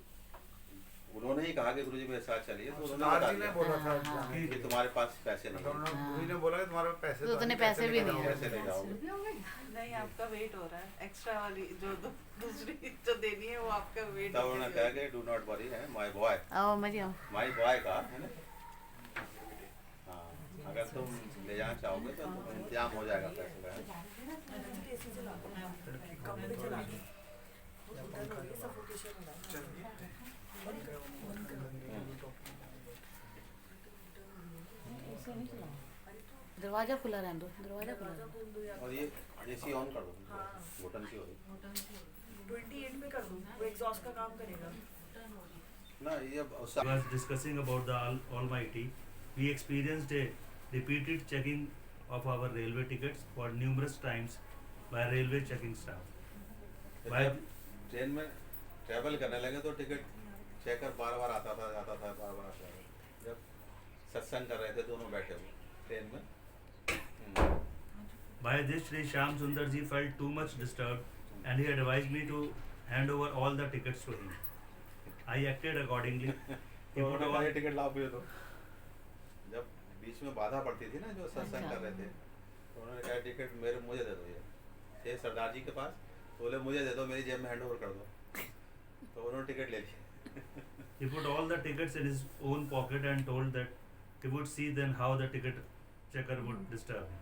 उन्होंने ही कहा कि गुरुजी मेरे साथ चलिए, तो उन्होंने सरदार बता जी ने दिया बोला था हाँ, जाने कि के लिए। तुम्हारे पास पैसे नहीं मतलब है, उन्होंने- गुरु ने बोला कि तुम्हारे पास पैसे तो उतने पैसे भी नहीं है। कैसे ले जाओगे। नहीं, आपका वेट हो रहा है, एक्स्ट्रा वाली जो दूसरी जो देनी है वो आपका वेट तब उन्होंने कहा कि डू नॉट वरी है माय बॉय, आओ मजी आओ। माय बॉय का है ना। हाँ, अगर तुम ले जाना चाहोगे तो तुम इंतजाम हो जाएगा पैसे का। दरवाजा खुला रहने दो, दरवाजा खुला रहने दो। और ये एसी ऑन कर दो, बटन सी हो रही 28 में कर दूँ, वो एग्जॉस्ट का काम करेगा। ना। ये We was discussing about the Almighty. We experienced a repeated checking of our railway tickets for numerous times by railway checking staff. By जब ट्रेन में ट्रैवल करने लगे तो टिकट चेकर बार बार आता था, जाता था, बार बार आता था। जब सत्संग कर रहे थे दोनों बैठे हुए ट्रेन में। by this, Sri Shyam Sundar ji felt too much disturbed, and he advised me to hand over all the tickets to him. I acted accordingly. He तो put उन्होंने all कहा, "ये टिकट लाओ फिर।" तो जब बीच में बाधा पड़ती थी ना, जो सत्संग कर रहे थे, तो उन्होंने कहा टिकट मुझे दे दो। ये थे सरदार जी के पास, तो बोले मुझे दे दो, मेरी जेब में हैंड ओवर कर दो। तो उन्होंने टिकट ले लिया। He put all the tickets in his own pocket and told that he would see then how the ticket checker would disturb him.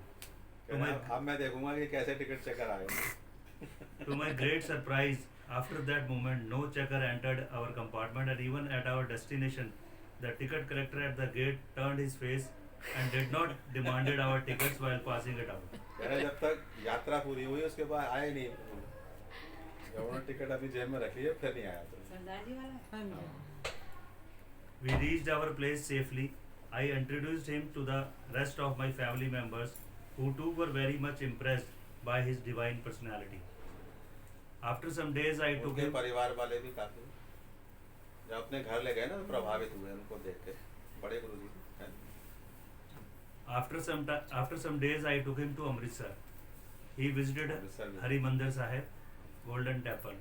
कह रहा, अब मैं देखूंगा कि कैसे टिकट चेकर आएगा। To my great surprise, after that moment, no checker entered our compartment, and even at our destination, the ticket collector at the gate turned his face and did not demanded our tickets while passing it out. कह रहा, जब तक यात्रा पूरी हुई उसके बाद आए नहीं। जब उन्होंने टिकट अपनी जेब में रखी है फिर नहीं आया। तो We reached our place safely. I introduced him to the rest of my family members, who too were very much impressed by his divine personality. After some days, I took उनके him. परिवार वाले भी काफी, जब अपने घर ले गए ना, तो प्रभावित हुए उनको देख के। बड़े गुरुजी हैं। After some days, I took him to Amritsar. He visited Amritsar में। Hari Mandir Sahib, Golden Temple.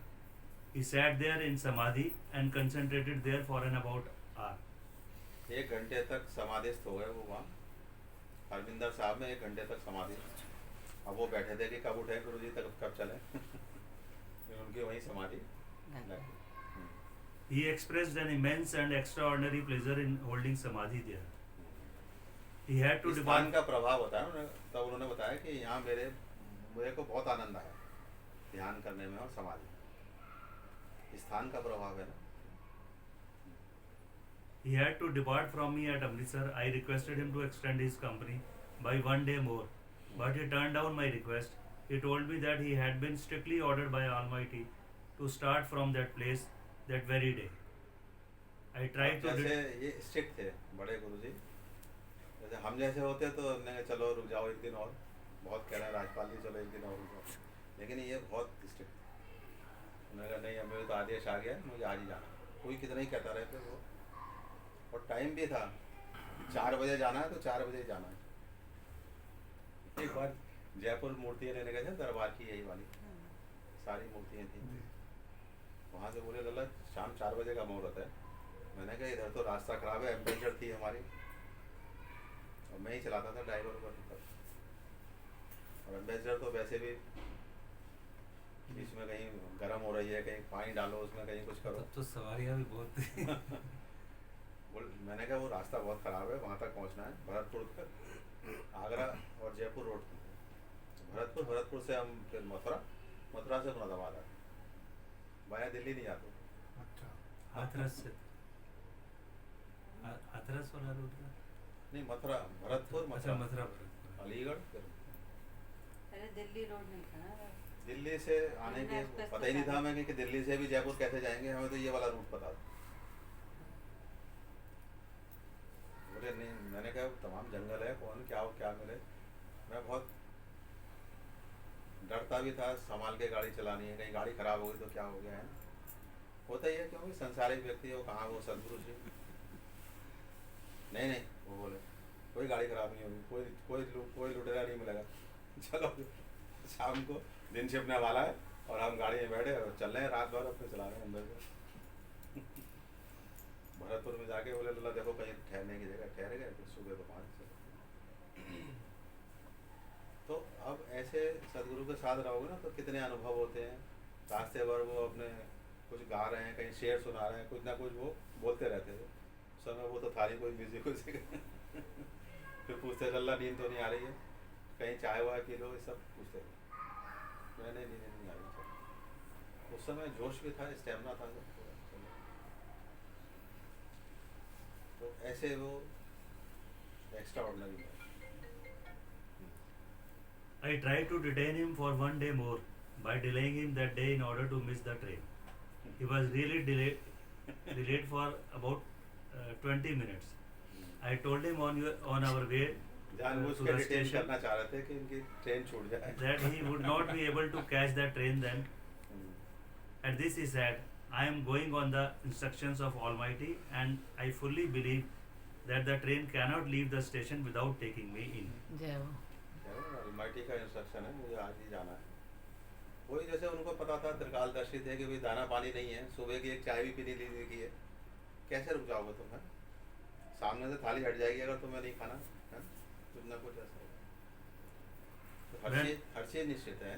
He sat there in Samadhi and concentrated there for about an hour. 1 घंटे तक समाधिस्थ हो गए वो वहाँ हरमिंदर साहब में। 1 घंटे तक समाधि। अब वो बैठे थे कि कब उठे गुरुजी, तक कब चले। फिर उनकी वहीं समाधि लगी। He expressed an immense and extraordinary pleasure in holding Samadhi there. He had to इस स्थान depart. का प्रभाव होता है। तब उन्होंने बताया कि यहाँ मुझे को बहुत आनंद आया ध्यान करने में और समाधि। इस स्थान का प्रभाव है ना। He had to depart from me at Amritsar. I requested him to extend his company by 1 day more, but he turned down my request. He told me that he had been strictly ordered by Almighty to start from that place that very day. I tried to. जैसे ये strict थे बड़े गुरुजी, जैसे हम जैसे होते तो हमने कहा चलो रुक जाओ 1 दिन और, बहुत कह रहे हैं राजपाल जी चलो 1 दिन और रुक जाओ, लेकिन ये बहुत स्ट्रिक्ट। उन्होंने कहा नहीं, हमें तो आदेश आ गया, मुझे आज ही जाना। कोई कितना ही कहता रहे थे वो, और टाइम भी था 4 बजे जाना है तो 4 बजे जाना है। एक बार जयपुर मूर्तियाँ लेने गए थे दरबार की, यही वाली सारी मूर्तियाँ थी। वहाँ से बोले लल्ला शाम 4 बजे का मुहूर्त है। मैंने कहा इधर तो रास्ता खराब है, एम्बेसडर थी हमारी और मैं ही चलाता था ड्राइवर पर तब। और एम्बेसडर तो वैसे भी इसमें कहीं गर्म हो रही है, कहीं पानी डालो उसमें, कहीं कुछ करो। तब तो सवारियाँ भी बहुत थी। मैंने कहा वो रास्ता बहुत ख़राब है, वहाँ तक पहुँचना है भरतपुर तक, आगरा और जयपुर रोड पर। भरतपुर से हम फिर मथुरा से मुरादाबाद आए, वाया दिल्ली नहीं जाते। हाथरस से हाथरस वाला रूट था। नहीं मथुरा, भरतपुर, अच्छा मथुरा, मथुरा भरतपुर। अलीगढ़, फिर अरे दिल्ली रोड नहीं था ना। दिल्ली से आने के एक्सप्रेस पता ही नहीं से था हमें कि दिल्ली से भी जयपुर कैसे जाएंगे, हमें तो ये वाला रूट पता था। बोले नहीं, मैंने कहा तमाम जंगल है, कौन क्या मिले। मैं बहुत डरता भी था, संभाल के गाड़ी चलानी है, कहीं गाड़ी खराब हो गई तो क्या हो गया है। होता ही है क्योंकि संसारिक व्यक्ति हो, कहाँ वो सदगुरु जी। नहीं वो बोले कोई गाड़ी खराब नहीं होगी, कोई लुटेरा नहीं मिलेगा। चलो शाम को दिन छिपने वाला है और हम गाड़ी में बैठे और चल रहे हैं, रात भर अपने चला रहे हैं अंदर से। भरतपुर में जाके बोले लल्ला देखो कहीं ठहरने की जगह, ठहर गए, फिर सुबह को 5 से। तो अब ऐसे सदगुरु के साथ रहोगे ना तो कितने अनुभव होते हैं। रास्ते भर वो अपने कुछ गा रहे हैं, कहीं शेर सुना रहे हैं, कुछ ना कुछ वो बोलते रहते थे। उस समय वो तो था नहीं कोई म्यूजिक फिर पूछते लल्ला नींद तो नहीं आ रही है, कहीं चाय वाय पी लो, ये सब पूछते थे। मैंने नींद नहीं आ रही सर। उस समय जोश भी था, स्टेमिना था सब पूरा। तो ऐसे वो एक्स्ट्रा ऑर्डिनरी है। I tried to detain him for 1 day more by delaying him that day in order to miss the train. He was really delayed for about 20 minutes. I told him on our way जानबूझ to के the detain station करना चाह रहे थे कि इनकी train छूट जाए। that he would not be able to catch the train then. At this he said, I am going on the instructions of Almighty and I fully believe that the train cannot leave the station without taking me in. जय हो। Almighty का instruction है, मुझे आज ही जाना है। वही जैसे उनको पता था, त्रिकालदर्शी थे कि भाई दाना पानी नहीं है, सुबह की एक चाय भी पीनी ली की है, कैसे रुक जाओगे तुम? है सामने से थाली हट जाएगी अगर तुम्हें नहीं खाना है, कुछ ना कुछ ऐसा होगा। तो हर चीज़ निश्चित है,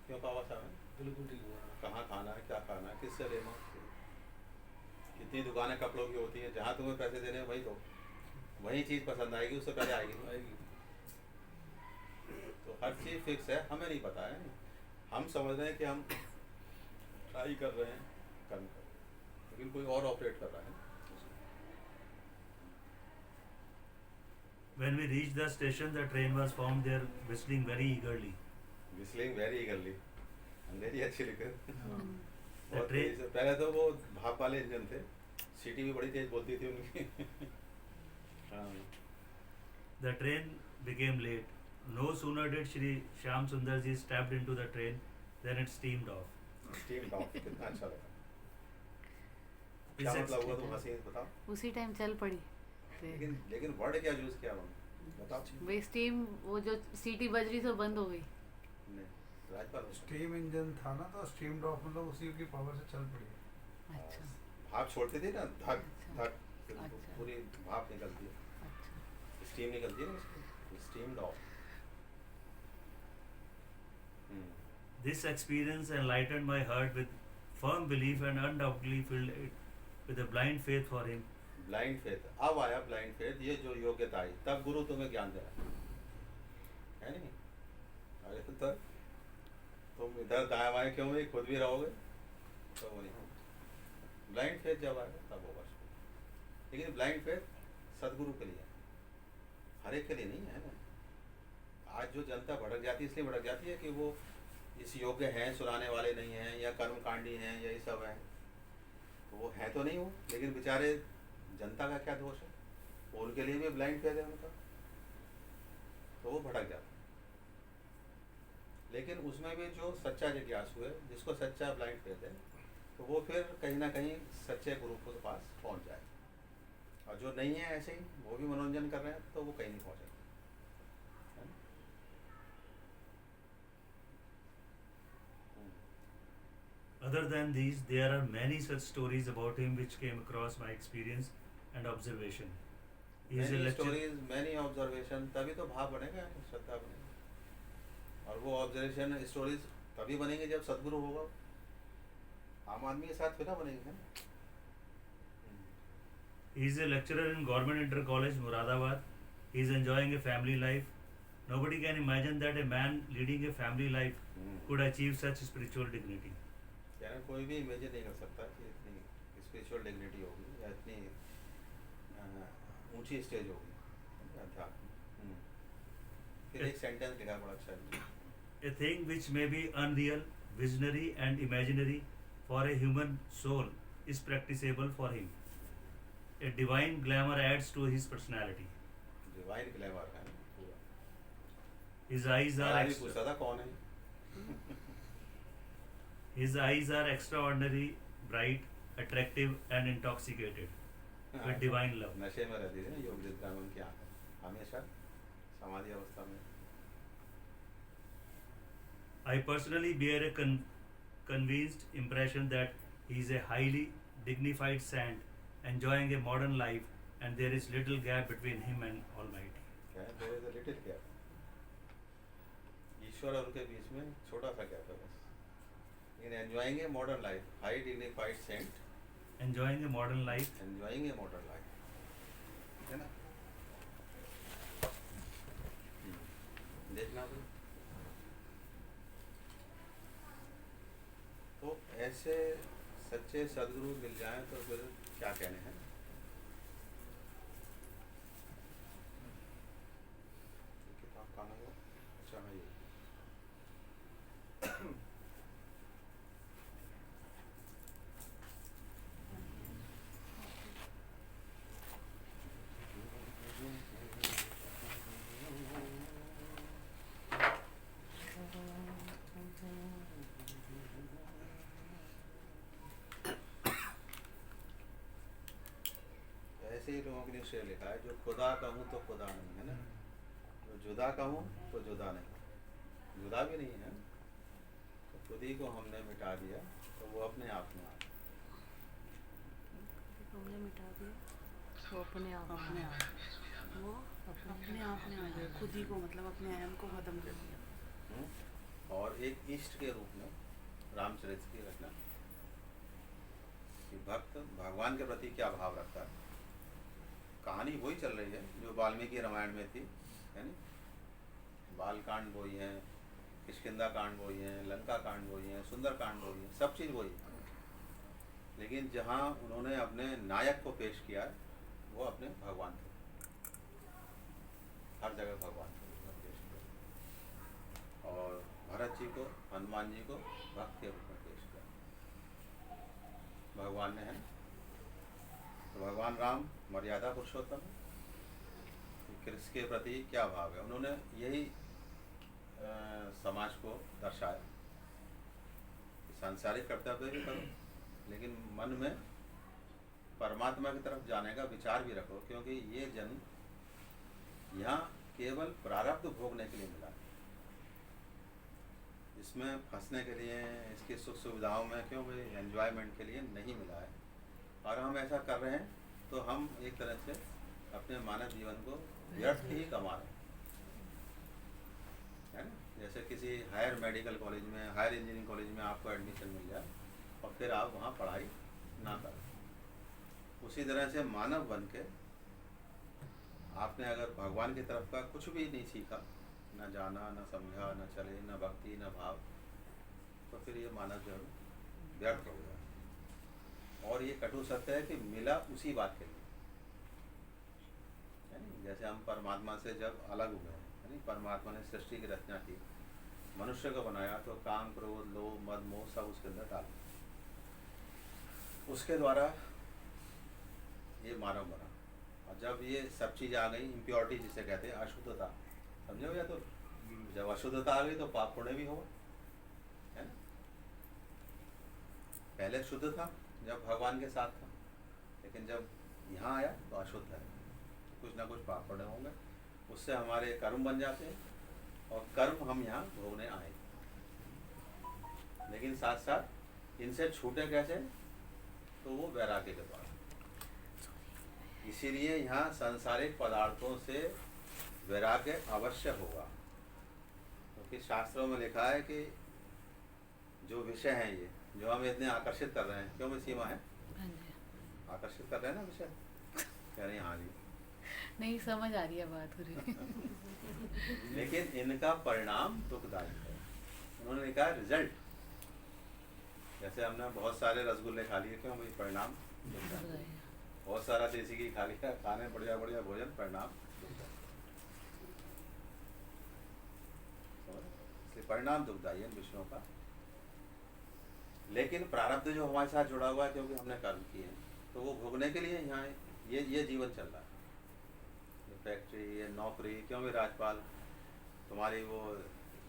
क्यों कहा था बिल्कुल ठीक हुआ। कहाँ खाना है, क्या खाना है, किससे लेना। कितनी दुकानें कपड़ों की होती हैं, जहाँ तुम्हें पैसे देने हैं वही तो वही चीज़ पसंद आएगी, उससे पहले आएगी। तो हर चीज़ फिक्स है, हमें नहीं पता है। हम समझ रहे हैं कि हम ट्राई कर रहे हैं, कर्म कर रहे हैं, लेकिन कोई और ऑपरेट कर रहा है। When we reached the station, the train was found there whistling very eagerly. Whistling very ईगरली, अंग्रेजी अच्छी लिखे। बहुत ट्रेन तेज से, पहले तो वो भाप वाले इंजन थे, सीटी भी बड़ी तेज बोलती थी उनकी। हाँ। The train became late. No sooner did Shri Shyam Sundar ji stepped into the train than it steamed off. Steam top कितना अच्छा लगा। This क्या मतलब ex- हुआ तुम हंसी बताओ। उसी टाइम चल पड़ी। लेकिन वर्ड क्या यूज किया उन्होंने बताओ। वही स्टीम, वो जो सीटी बज रही तो बंद हो गई। नहीं राजपाल स्टीम इंजन था ना, तो स्टीम्ड ऑफ मतलब उसी की पावर से चल पड़ी। अच्छा भाप छोड़ती थी ना, धक अच्छा। धक, फिर अच्छा। पूरी भाप निकलती है, अच्छा। स्टीम निकलती है ना उसकी, steamed of. This experience enlightened my heart with firm belief and undoubtedly filled it with a blind faith for him. Blind faith, अब आया ब्लाइंड फेथ, ये जो योग्यता आई तब गुरु तुम्हें ज्ञान दे रहा है नहीं। अरे तो तब तुम इधर दाएं बाएं क्यों भी खुद भी रहोगे तो वो नहीं होगा। ब्लाइंड फेथ जब आएगा तब होगा। लेकिन ब्लाइंड फेथ सदगुरु के लिए है, हर एक के लिए नहीं है ना। आज जो जनता भटक जाती है, इसलिए भटक जाती है कि वो इस योग्य हैं, सुनाने वाले नहीं हैं, या कर्मकांडी हैं, यही सब हैं। तो वो है तो नहीं वो, लेकिन बेचारे जनता का क्या दोष है, वो उनके लिए भी ब्लाइंड फेथ है उनका, तो वो भटक जाता है। लेकिन उसमें भी जो सच्चा जिज्ञासु है, जिसको सच्चा ब्लाइंड फेथ है, तो वो फिर कहीं ना कहीं सच्चे गुरु के पास पहुंच जाए। और जो नहीं है ऐसे ही, वो भी मनोरंजन कर रहे हैं, तो वो कहीं नहीं पहुंचेगा। है ना? Other than these, there are many such stories about him which came across my experience and observation. He is a Many lecturer. stories, many observation, तभी तो भाव बनेगा, श्रद्धा बनेगी। और वो ऑब्जर्वेशन स्टोरीज तभी बनेंगे जब सदगुरु होगा। आम आदमी के साथ फिर ना बनेंगे, है ना? He is a lecturer in Government Inter College, Muradabad. He is enjoying a family life. Nobody can imagine that a man leading a family life could achieve such spiritual dignity. यानी कोई भी इमेजिन नहीं कर सकता कि इतनी spiritual dignity होगी या इतनी ऊंची स्टेज होगी अध्यात्म। फिर एक सेंटेंस लिखा बड़ा अच्छा है। A thing which may be unreal, visionary, and imaginary for a human soul is practicable for him. A divine glamour adds to his personality. Divine glamour है। His eyes are मैं भी पूछा था कौन है? his eyes are extraordinary, bright, attractive, and intoxicated with divine love. नशे में रहती थी योग ब्राह्मण की आंखें हमेशा समाधि अवस्था में। I personally bear a convinced impression that he is a highly dignified saint, enjoying a modern life, and there is little gap between him and Almighty. क्या है? There is a little gap. ईश्वर और उनके बीच में छोटा सा gap है बस। In enjoying a modern life, high dignified saint, Enjoying a modern life, enjoying a modern life, है ना? देखना भाई। तो ऐसे सच्चे सदगुरु मिल जाएं तो फिर क्या कहने हैं? किताब कहाँ है? अच्छा है ये। ऐसे ही लोगों के लिए शेर लिखा है, जो खुदा कहूँ तो खुदा नहीं, है ना? जो जुदा कहूँ तो जुदा नहीं, जुदा भी नहीं है, तो खुद ही को हमने मिटा दिया तो वो अपने आप में आ गया। हमने मिटा दिया वो अपने आप अपने आप वो अपने आप में आ गया खुद ही को मतलब अपने अहम को खत्म कर दिया। और एक इष्ट के रूप में रामचरित की रचना कि भक्त भगवान के प्रति क्या भाव रखता है। कहानी वही चल रही है जो वाल्मीकि रामायण में थी, है नी? बालकांड वही है, किष्किंधा कांड वही है, लंका कांड वही है, सुंदर कांड वही है, सब चीज़ वही है। लेकिन जहाँ उन्होंने अपने नायक को पेश किया है वो अपने भगवान को, हर जगह भगवान को पेश किया। और भरत जी को, हनुमान जी को भक्त के रूप में पेश किया भगवान ने, है ना? तो भगवान राम मर्यादा पुरुषोत्तम है, कृष्ण के प्रति क्या भाव है, उन्होंने यही समाज को दर्शाया कि सांसारिक कर्तव्य भी करो लेकिन मन में परमात्मा की तरफ जाने का विचार भी रखो, क्योंकि ये जन्म यहाँ केवल प्रारब्ध भोगने के लिए मिला है। इसमें फंसने के लिए, इसकी सुख सुविधाओं में क्यों भाई एंजॉयमेंट के लिए नहीं मिला है। और हम ऐसा कर रहे हैं तो हम एक तरह से अपने मानव जीवन को व्यर्थ ही कमा रहे हैं, है ना? जैसे किसी हायर मेडिकल कॉलेज में, हायर इंजीनियरिंग कॉलेज में आपको एडमिशन मिल जाए और फिर आप वहाँ पढ़ाई ना करें, उसी तरह से मानव बन के आपने अगर भगवान की तरफ का कुछ भी नहीं सीखा, न जाना, न समझा, न चले, न भक्ति, न भाव, तो फिर ये मानव जन्म व्यर्थ हो गया। और ये कटु सत्य है कि मिला उसी बात के लिए, है नी? जैसे हम परमात्मा से जब अलग हुए, है नी? परमात्मा ने सृष्टि की रचना की, मनुष्य को बनाया तो काम, क्रोध, लोभ, मद, मोह सब उसके अंदर डाल, उसके द्वारा ये मानव बना। और जब ये सब चीज़ आ गई, इम्प्योरिटी जिसे कहते हैं, अशुद्धता, समझे हो या? तो जब अशुद्धता आ गई तो पाप पुण्य भी होगा, है ना? पहले शुद्ध था जब भगवान के साथ था, लेकिन जब यहाँ आया तो अशुद्ध है, तो कुछ ना कुछ पाप पुण्य होंगे, उससे हमारे कर्म बन जाते हैं और कर्म हम यहाँ भोगने आए। लेकिन साथ साथ इनसे छूटे कैसे? तो वो वैराग्य के द्वारा। इसीलिए यहाँ सांसारिक पदार्थों से वैराग्य अवश्य होगा, क्योंकि शास्त्रों में लिखा है कि जो विषय हैं ये जो हमें इतने आकर्षित कर रहे हैं, क्यों भी सीमा है, हाँ जी। आकर्षित कर रहे हैं ना विषय, कह रही हाँ जी। नहीं समझ आ रही है बात हो रही। लेकिन इनका परिणाम दुखदायी है। उन्होंने लिखा है रिजल्ट, जैसे हमने बहुत सारे रसगुल्ले खा लिए, क्यों भाई परिणाम दुखदायी। बहुत सारा देसी घी खा लिया, खाने बढ़िया बढ़िया भोजन, परिणाम दुखदायी। इसलिए परिणाम दुखदायी है इन विषयों का। लेकिन प्रारब्ध जो हमारे साथ जुड़ा हुआ है, क्योंकि हमने कर्म किए हैं, तो वो भोगने के लिए यहाँ ये जीवन चल रहा है। ये फैक्ट्री, ये नौकरी, क्यों भी राजपाल, तुम्हारी वो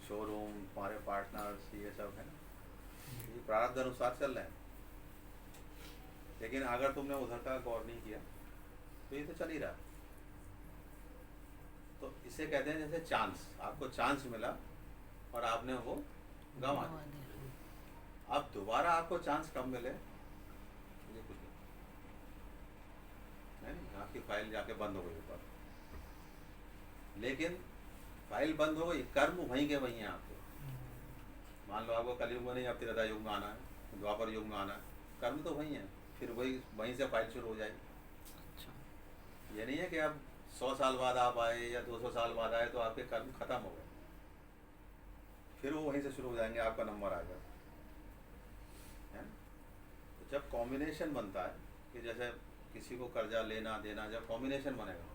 शोरूम, तुम्हारे पार्टनर्स, ये सब है ना, ये प्रारब्ध अनुसार चल रहे हैं। लेकिन अगर तुमने उधर का गौर नहीं किया तो ये तो चल ही रहा। तो इसे कहते हैं जैसे चांस, आपको चांस मिला और आपने वो गंवा दिया। अब दोबारा आपको चांस कब मिले ये कुछ नहीं, आपकी फाइल जाके बंद हो गई ऊपर, लेकिन फाइल बंद हो गई, कर्म वहीं के वहीं है आपके। मान लो आपको कलयुग में नहीं, अब त्रेता युग में आना है, द्वापर युग में आना है, कर्म तो वहीं है, फिर वहीं से फाइल शुरू हो जाएगी। अच्छा। ये नहीं है कि अब 100 साल बाद आप आए या 200 साल बाद आए तो आपके कर्म खत्म हो गए, फिर वो वहीं से शुरू हो जाएंगे, आपका नंबर आएगा, है ना। तो जब कॉम्बिनेशन बनता है कि जैसे किसी को कर्जा लेना देना, जब कॉम्बिनेशन बनेगा,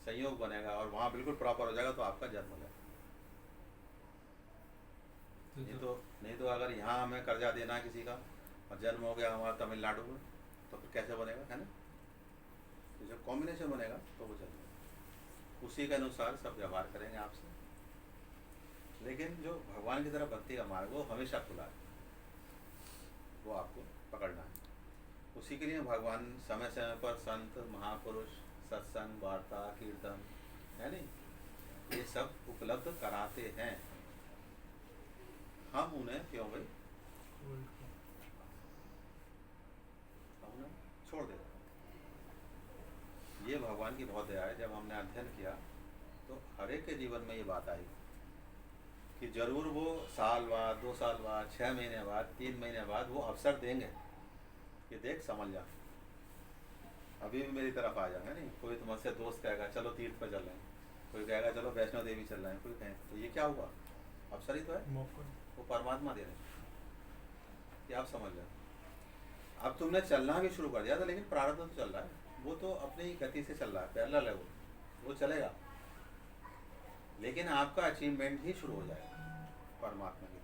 संयोग बनेगा और वहाँ बिल्कुल प्रॉपर हो जाएगा, तो आपका जन्म हो जाएगा। नहीं तो अगर यहाँ हमें कर्जा देना है किसी का और जन्म हो गया हमारा तमिलनाडु में, तो फिर कैसे बनेगा, है ना। तो जब कॉम्बिनेशन बनेगा तो वो चलेगा, उसी के अनुसार सब व्यवहार करेंगे आपसे। लेकिन जो भगवान की तरफ भक्ति का मार्ग, वो हमेशा खुला है, वो आपको पकड़ना है। उसी के लिए भगवान समय समय पर संत, महापुरुष, सत्संग, वार्ता, कीर्तन, है नहीं, ये सब उपलब्ध कराते हैं। हम उन्हें क्यों भाई, हम उन्हें छोड़ देते हैं। ये भगवान की बहुत दया है। जब हमने अध्ययन किया तो हर एक के जीवन में ये बात आई कि जरूर वो साल बाद, 2 साल बाद, 6 महीने बाद, 3 महीने बाद वो अवसर देंगे कि देख समझ जा, अभी भी मेरी तरफ आ जा, है नहीं। कोई तुमसे दोस्त कहेगा चलो तीर्थ पर चल रहे हैं, कोई कहेगा चलो वैष्णो देवी चल रहे हैं, कोई कहे तो ये क्या हुआ, अवसर ही तो है, वो परमात्मा दे रहे हैं कि आप समझ जाओ। अब तुमने चलना भी शुरू कर दिया था, लेकिन प्रारब्ध तो चल रहा है, वो तो अपनी गति से चल रहा है, पैरेलल है, वो चलेगा। लेकिन आपका अचीवमेंट ही शुरू हो जाएगा परमात्मा की।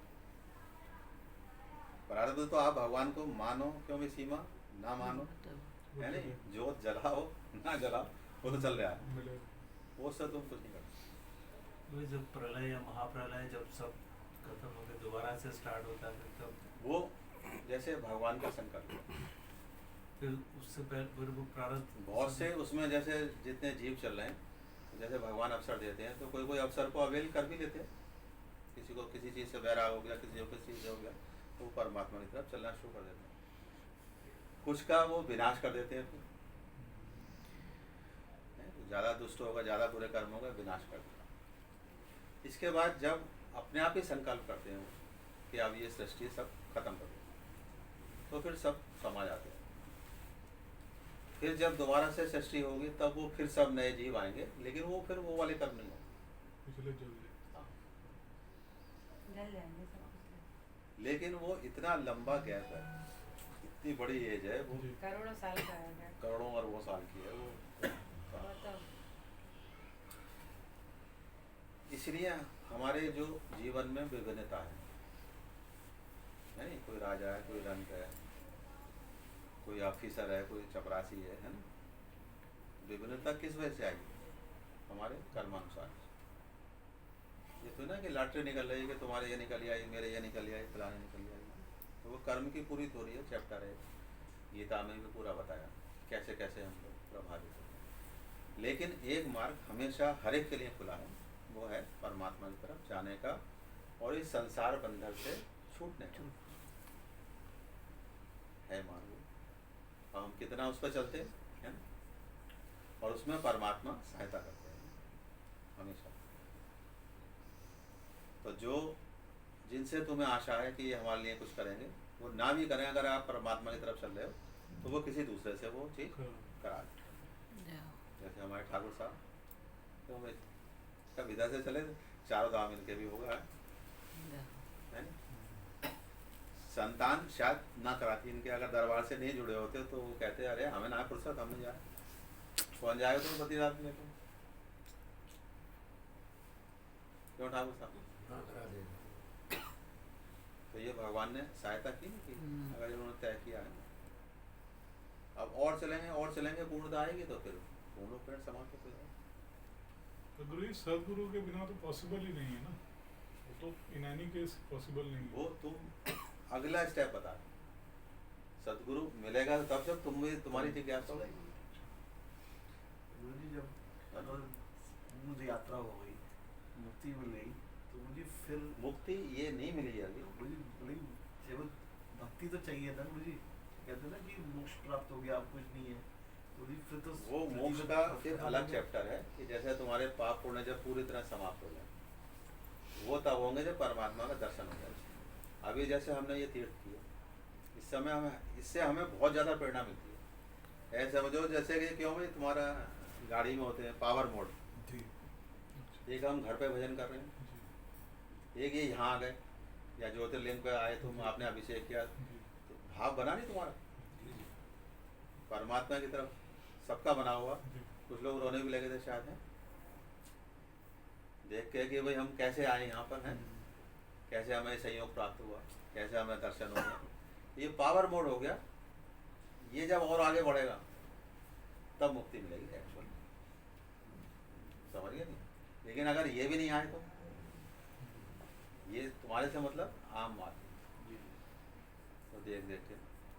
प्रारब्ध तो आप भगवान को मानो क्यों भी सीमा, ना मानो, है नहीं, जोत जलाओ ना जलाओ, वो तो चल रहा है, वो सब तुम कुछ नहीं करते। वही जब प्रलय या महाप्रलय जब सब खत्म हो गए, दोबारा से स्टार्ट होता है, तब वो जैसे भगवान का संकल्प, फिर उससे पहले फिर वो प्रारब्ध बहुत से उसमें जैसे जितने जीव चल रहे हैं, जैसे भगवान अवसर देते हैं तो कोई कोई अवसर को अवेल कर भी लेते हैं। किसी को किसी चीज़ से वैराग हो गया, किसी को किसी चीज़ से हो गया, तो वो परमात्मा की तरफ चलना शुरू कर देते हैं। कुछ का वो विनाश कर देते हैं, फिर ज़्यादा दुष्ट होगा, ज़्यादा बुरे कर्म होगा, विनाश कर देगा। इसके बाद जब अपने आप ही संकल्प करते हैं कि अब ये सृष्टि सब खत्म कर दो, तो फिर सब समा जाते हैं। फिर जब दोबारा से सृष्टि होगी तब वो फिर सब नए जीव आएंगे, लेकिन वो फिर वो वाले कर्म नहीं होंगे, हाँ। लेकिन वो इतना लंबा गैप है, इतनी बड़ी एज है, वो करोड़ों साल का है, करोड़ों अरबों साल की है वो। इसलिए हमारे जो जीवन में विभिन्नता है नहीं, कोई राजा है, कोई रंक है, कोई ऑफिसर है, कोई चपरासी है ना। विभिन्नता किस वजह से आई, हमारे कर्मानुसार। ये तो ना कि लॉटरी निकल रही है कि तुम्हारे ये निकल आई, मेरे ये निकल आई, फलाने निकल आई, तो वो कर्म की पूरी थोड़ी है। चैप्टर है गीता में भी पूरा बताया कैसे कैसे हम लोग प्रभावित होते हैं। लेकिन एक मार्ग हमेशा हर एक के लिए खुला है, वो है परमात्मा की तरफ जाने का और इस संसार बंधन से छूटने का। है मार्ग, और हम कितना उस पर चलते हैं, है ना। और उसमें परमात्मा सहायता करते हैं हमेशा। तो जो जिनसे तुम्हें आशा है कि ये हमारे लिए कुछ करेंगे, वो ना भी करें, अगर आप परमात्मा की तरफ चल रहे हो तो वो किसी दूसरे से वो चीज़ करा दें। जैसे हमारे ठाकुर साहब, तो हम कविता से चले, चारों धाम इनके भी होगा, है ना। संतान शायद ना कराती इनके, अगर दरबार से नहीं जुड़े होते तो वो कहते अरे हमें ना फुर्सत, हम नहीं जाए, कौन जाएगा तुम पति रात में, क्यों ठाकुर साहब। हाँ, करा देगा। तो ये भगवान ने सहायता की नहीं की, अगर इन्होंने तय किया है। अब और चलेंगे पूर्णता आएगी तो फिर पूर्ण पेड़ समाप्त हो जाएगा। तो गुरु जी, सदगुरु के बिना तो पॉसिबल ही नहीं है ना, वो तो इन एनी केस पॉसिबल नहीं है। वो तुम अगला स्टेप बता, सदगुरु मिलेगा तब जब तुम्हारी जिज्ञासा होगी। गुरुजी, जब अगर मुझे यात्रा हो गई, मुक्ति मिल गई, तो मुझे फिर मुक्ति ये नहीं मिली अभी। मुझे केवल भक्ति तो चाहिए था मुझे, कहते हैं ना कि मोक्ष प्राप्त हो गया, अब कुछ नहीं है, तो मुझे फिर तो वो मोक्ष का फिर अलग चैप्टर है कि जैसे तुम्हारे पाप पुण्य जब पूरी तरह समाप्त हो जाए, वो तब होंगे जब परमात्मा का दर्शन हो जाए। अभी जैसे हमने ये तीर्थ किया, इस समय इससे हमें बहुत ज़्यादा प्रेरणा मिलती है। ऐसे समझो जैसे कि क्यों भाई तुम्हारा गाड़ी में होते हैं पावर मोड, जी एक हम घर पे भजन कर रहे हैं, जी एक ये यहाँ आ गए या ज्योतिर्लिंग पे आए, तुम आपने अभिषेक किया, जी तो भाव बना नहीं तुम्हारा जी परमात्मा की तरफ, सबका बना हुआ। जी कुछ लोग रोने भी लगे थे शायद, हैं देख के कि भाई हम कैसे आए यहाँ पर, हैं कैसे हमें सहयोग प्राप्त हुआ, कैसे हमें दर्शन हो गया। ये पावर मोड हो गया, ये जब और आगे बढ़ेगा तब मुक्ति मिलेगी एक्चुअल, समझ गए नहीं। लेकिन अगर ये भी नहीं आए तो ये तुम्हारे से मतलब आम बात है। तो देख के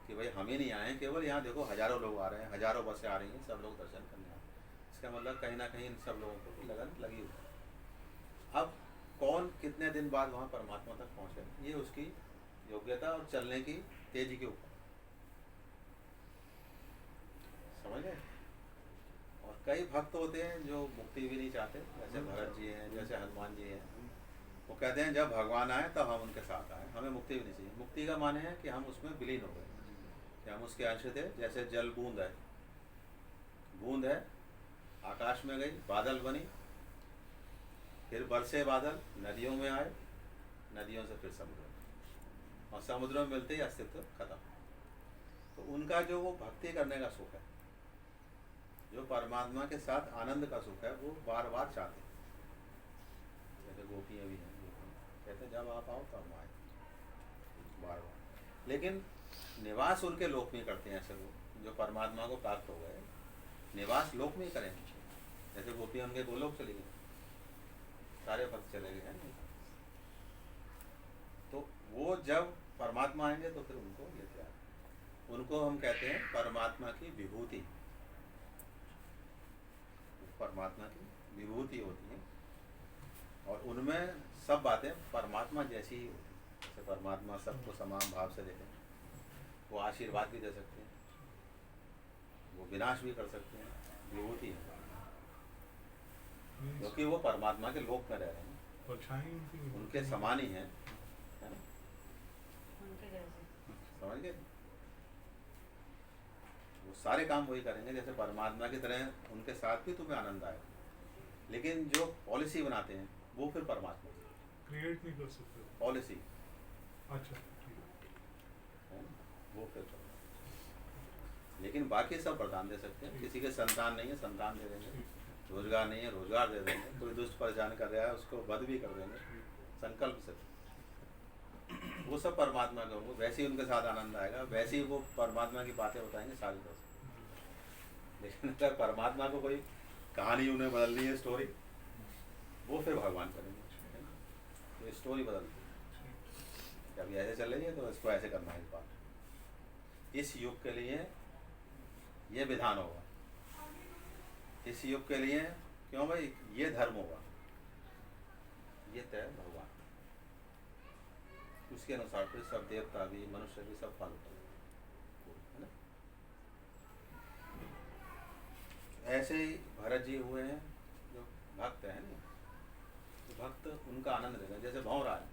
कि भाई हम ही नहीं आए हैं, केवल यहाँ देखो हजारों लोग आ रहे हैं, हजारों बसें आ रही हैं, सब लोग दर्शन करने आ रहे हैं, इसका मतलब कहीं ना कहीं इन सब लोगों को लगन लगी हुई है। अब कौन कितने दिन बाद वहाँ परमात्मा तक पहुँचे, ये उसकी योग्यता और चलने की तेजी के ऊपर, समझ गए। और कई भक्त होते हैं जो मुक्ति भी नहीं चाहते, जैसे भरत जी हैं, जैसे हनुमान जी हैं, वो कहते हैं जब भगवान आए तब हम उनके साथ आए, हमें मुक्ति भी नहीं चाहिए। मुक्ति का माने है कि हम उसमें विलीन हो गए, कि हम उसके अंश थे। जैसे जल बूंद है आकाश में गई, बादल बनी, फिर बरसे बादल नदियों में आए, नदियों से फिर समुद्र में, और समुद्र में मिलते ही अस्तित्व खत्म। तो उनका जो वो भक्ति करने का सुख है, जो परमात्मा के साथ आनंद का सुख है, वो बार बार चाहते हैं। जैसे गोपियाँ भी हैं, कहते हैं जब आप आओ तब हम आए, बार बार। लेकिन निवास उनके लोक में करते हैं ऐसे लोग जो परमात्मा को प्राप्त हो गए, निवास लोक में ही करेंगे। जैसे गोपियाँ उनके गोलोक चली गई, सारे भक्त चले गए हैं, तो वो जब परमात्मा आएंगे तो फिर उनको लेते आए। उनको हम कहते हैं परमात्मा की विभूति, परमात्मा की विभूति होती है, और उनमें सब बातें परमात्मा जैसी ही होती है। जैसे परमात्मा सबको समान भाव से देखें, वो आशीर्वाद भी दे सकते हैं, वो विनाश भी कर सकते हैं, विभूति है, क्योंकि वो परमात्मा के लोक में रह रहे हैं, परछाई उनके समान ही है ना, उनके जैसे समझ गए। वो सारे काम वही करेंगे जैसे परमात्मा की तरह, उनके साथ भी तुम्हें आनंद आए। लेकिन जो पॉलिसी बनाते हैं वो फिर परमात्मा क्रिएट नहीं कर सकते। पॉलिसी अच्छा ठीक है ना, वो फिर लेकिन बाकी सब वरदान दे सकते हैं। किसी के संतान नहीं है, संतान दे देंगे, रोजगार नहीं है, रोजगार दे देंगे, कोई दुष्ट परेशान कर रहा है उसको वध भी कर देंगे संकल्प से। वो सब परमात्मा के होंगे, वैसे ही उनके साथ आनंद आएगा, वैसे ही वो परमात्मा की बातें बताएंगे सारी तरह। लेकिन अगर परमात्मा को कोई कहानी उन्हें बदलनी है, स्टोरी, वो फिर भगवान करेंगे, तो स्टोरी बदलती है, कभी ऐसे चल रही है तो इसको ऐसे करना है। इस बात इस युग के लिए ये विधान होगा, इस युग के लिए क्यों भाई ये धर्म होगा, ये तय भगवान, उसके अनुसार फिर सब देवता भी मनुष्य भी सब फॉलो करेंगे। ऐसे ही भरत जी हुए हैं जो भक्त है नहीं, तो भक्त उनका आनंद लेगा, जैसे भौरा है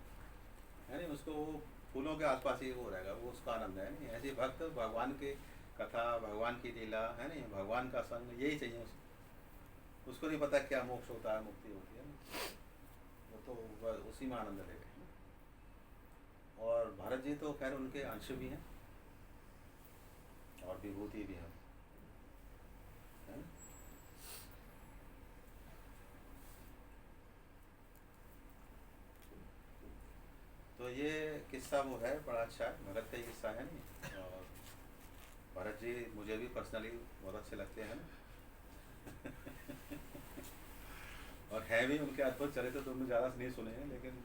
नहीं, उसको वो फूलों के आसपास ही वो रहेगा, वो उसका आनंद है नहीं। ऐसे ही भक्त भगवान की कथा, भगवान की लीला है नहीं, भगवान का संग, यही चाहिए उसको नहीं पता क्या मोक्ष होता है, मुक्ति होती है ना, वो तो बस उसी में आनंद लेगा। और भरत जी तो खैर उनके अंश भी हैं और विभूति भी हैं, है ना? तो ये किस्सा वो है, बड़ा अच्छा है, भरत का ही किस्सा है नहीं। और भरत जी मुझे भी पर्सनली बहुत अच्छे लगते हैं ना। और है भी उनके अद्भुत चरित्र तो हमने ज़्यादा नहीं सुने हैं, लेकिन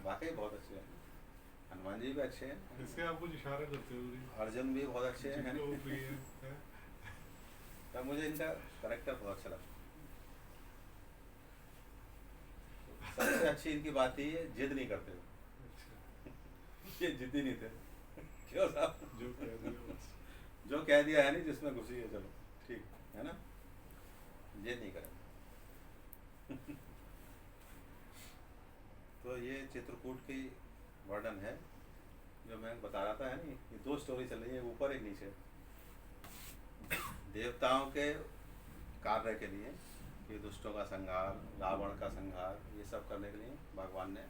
वाकई बहुत अच्छे हैं। हनुमान जी भी अच्छे हैं, इससे आप कुछ इशारा करते हो जी? अर्जुन भी बहुत अच्छे हैं, है जिनको ना? प्रिय है। तब मुझे इनका करेक्टर बहुत अच्छा लगता है। सबसे अच्छी इनकी बात ये है, जिद नहीं करते हो। अच्छा, ये जिद्दी नहीं थे। क्यों साहब? जो कह दिया बस। जो कह दिया है नहीं, जिसमें घुसी है, चलो ठीक है ना, जिद नहीं करें। तो ये चित्रकूट की वर्णन है जो मैं बता रहा था, है नहीं, ये दो स्टोरी चल रही है, ऊपर एक नीचे। देवताओं के कार्य के लिए कि दुष्टों का संहार, रावण का संहार, ये सब करने के लिए भगवान ने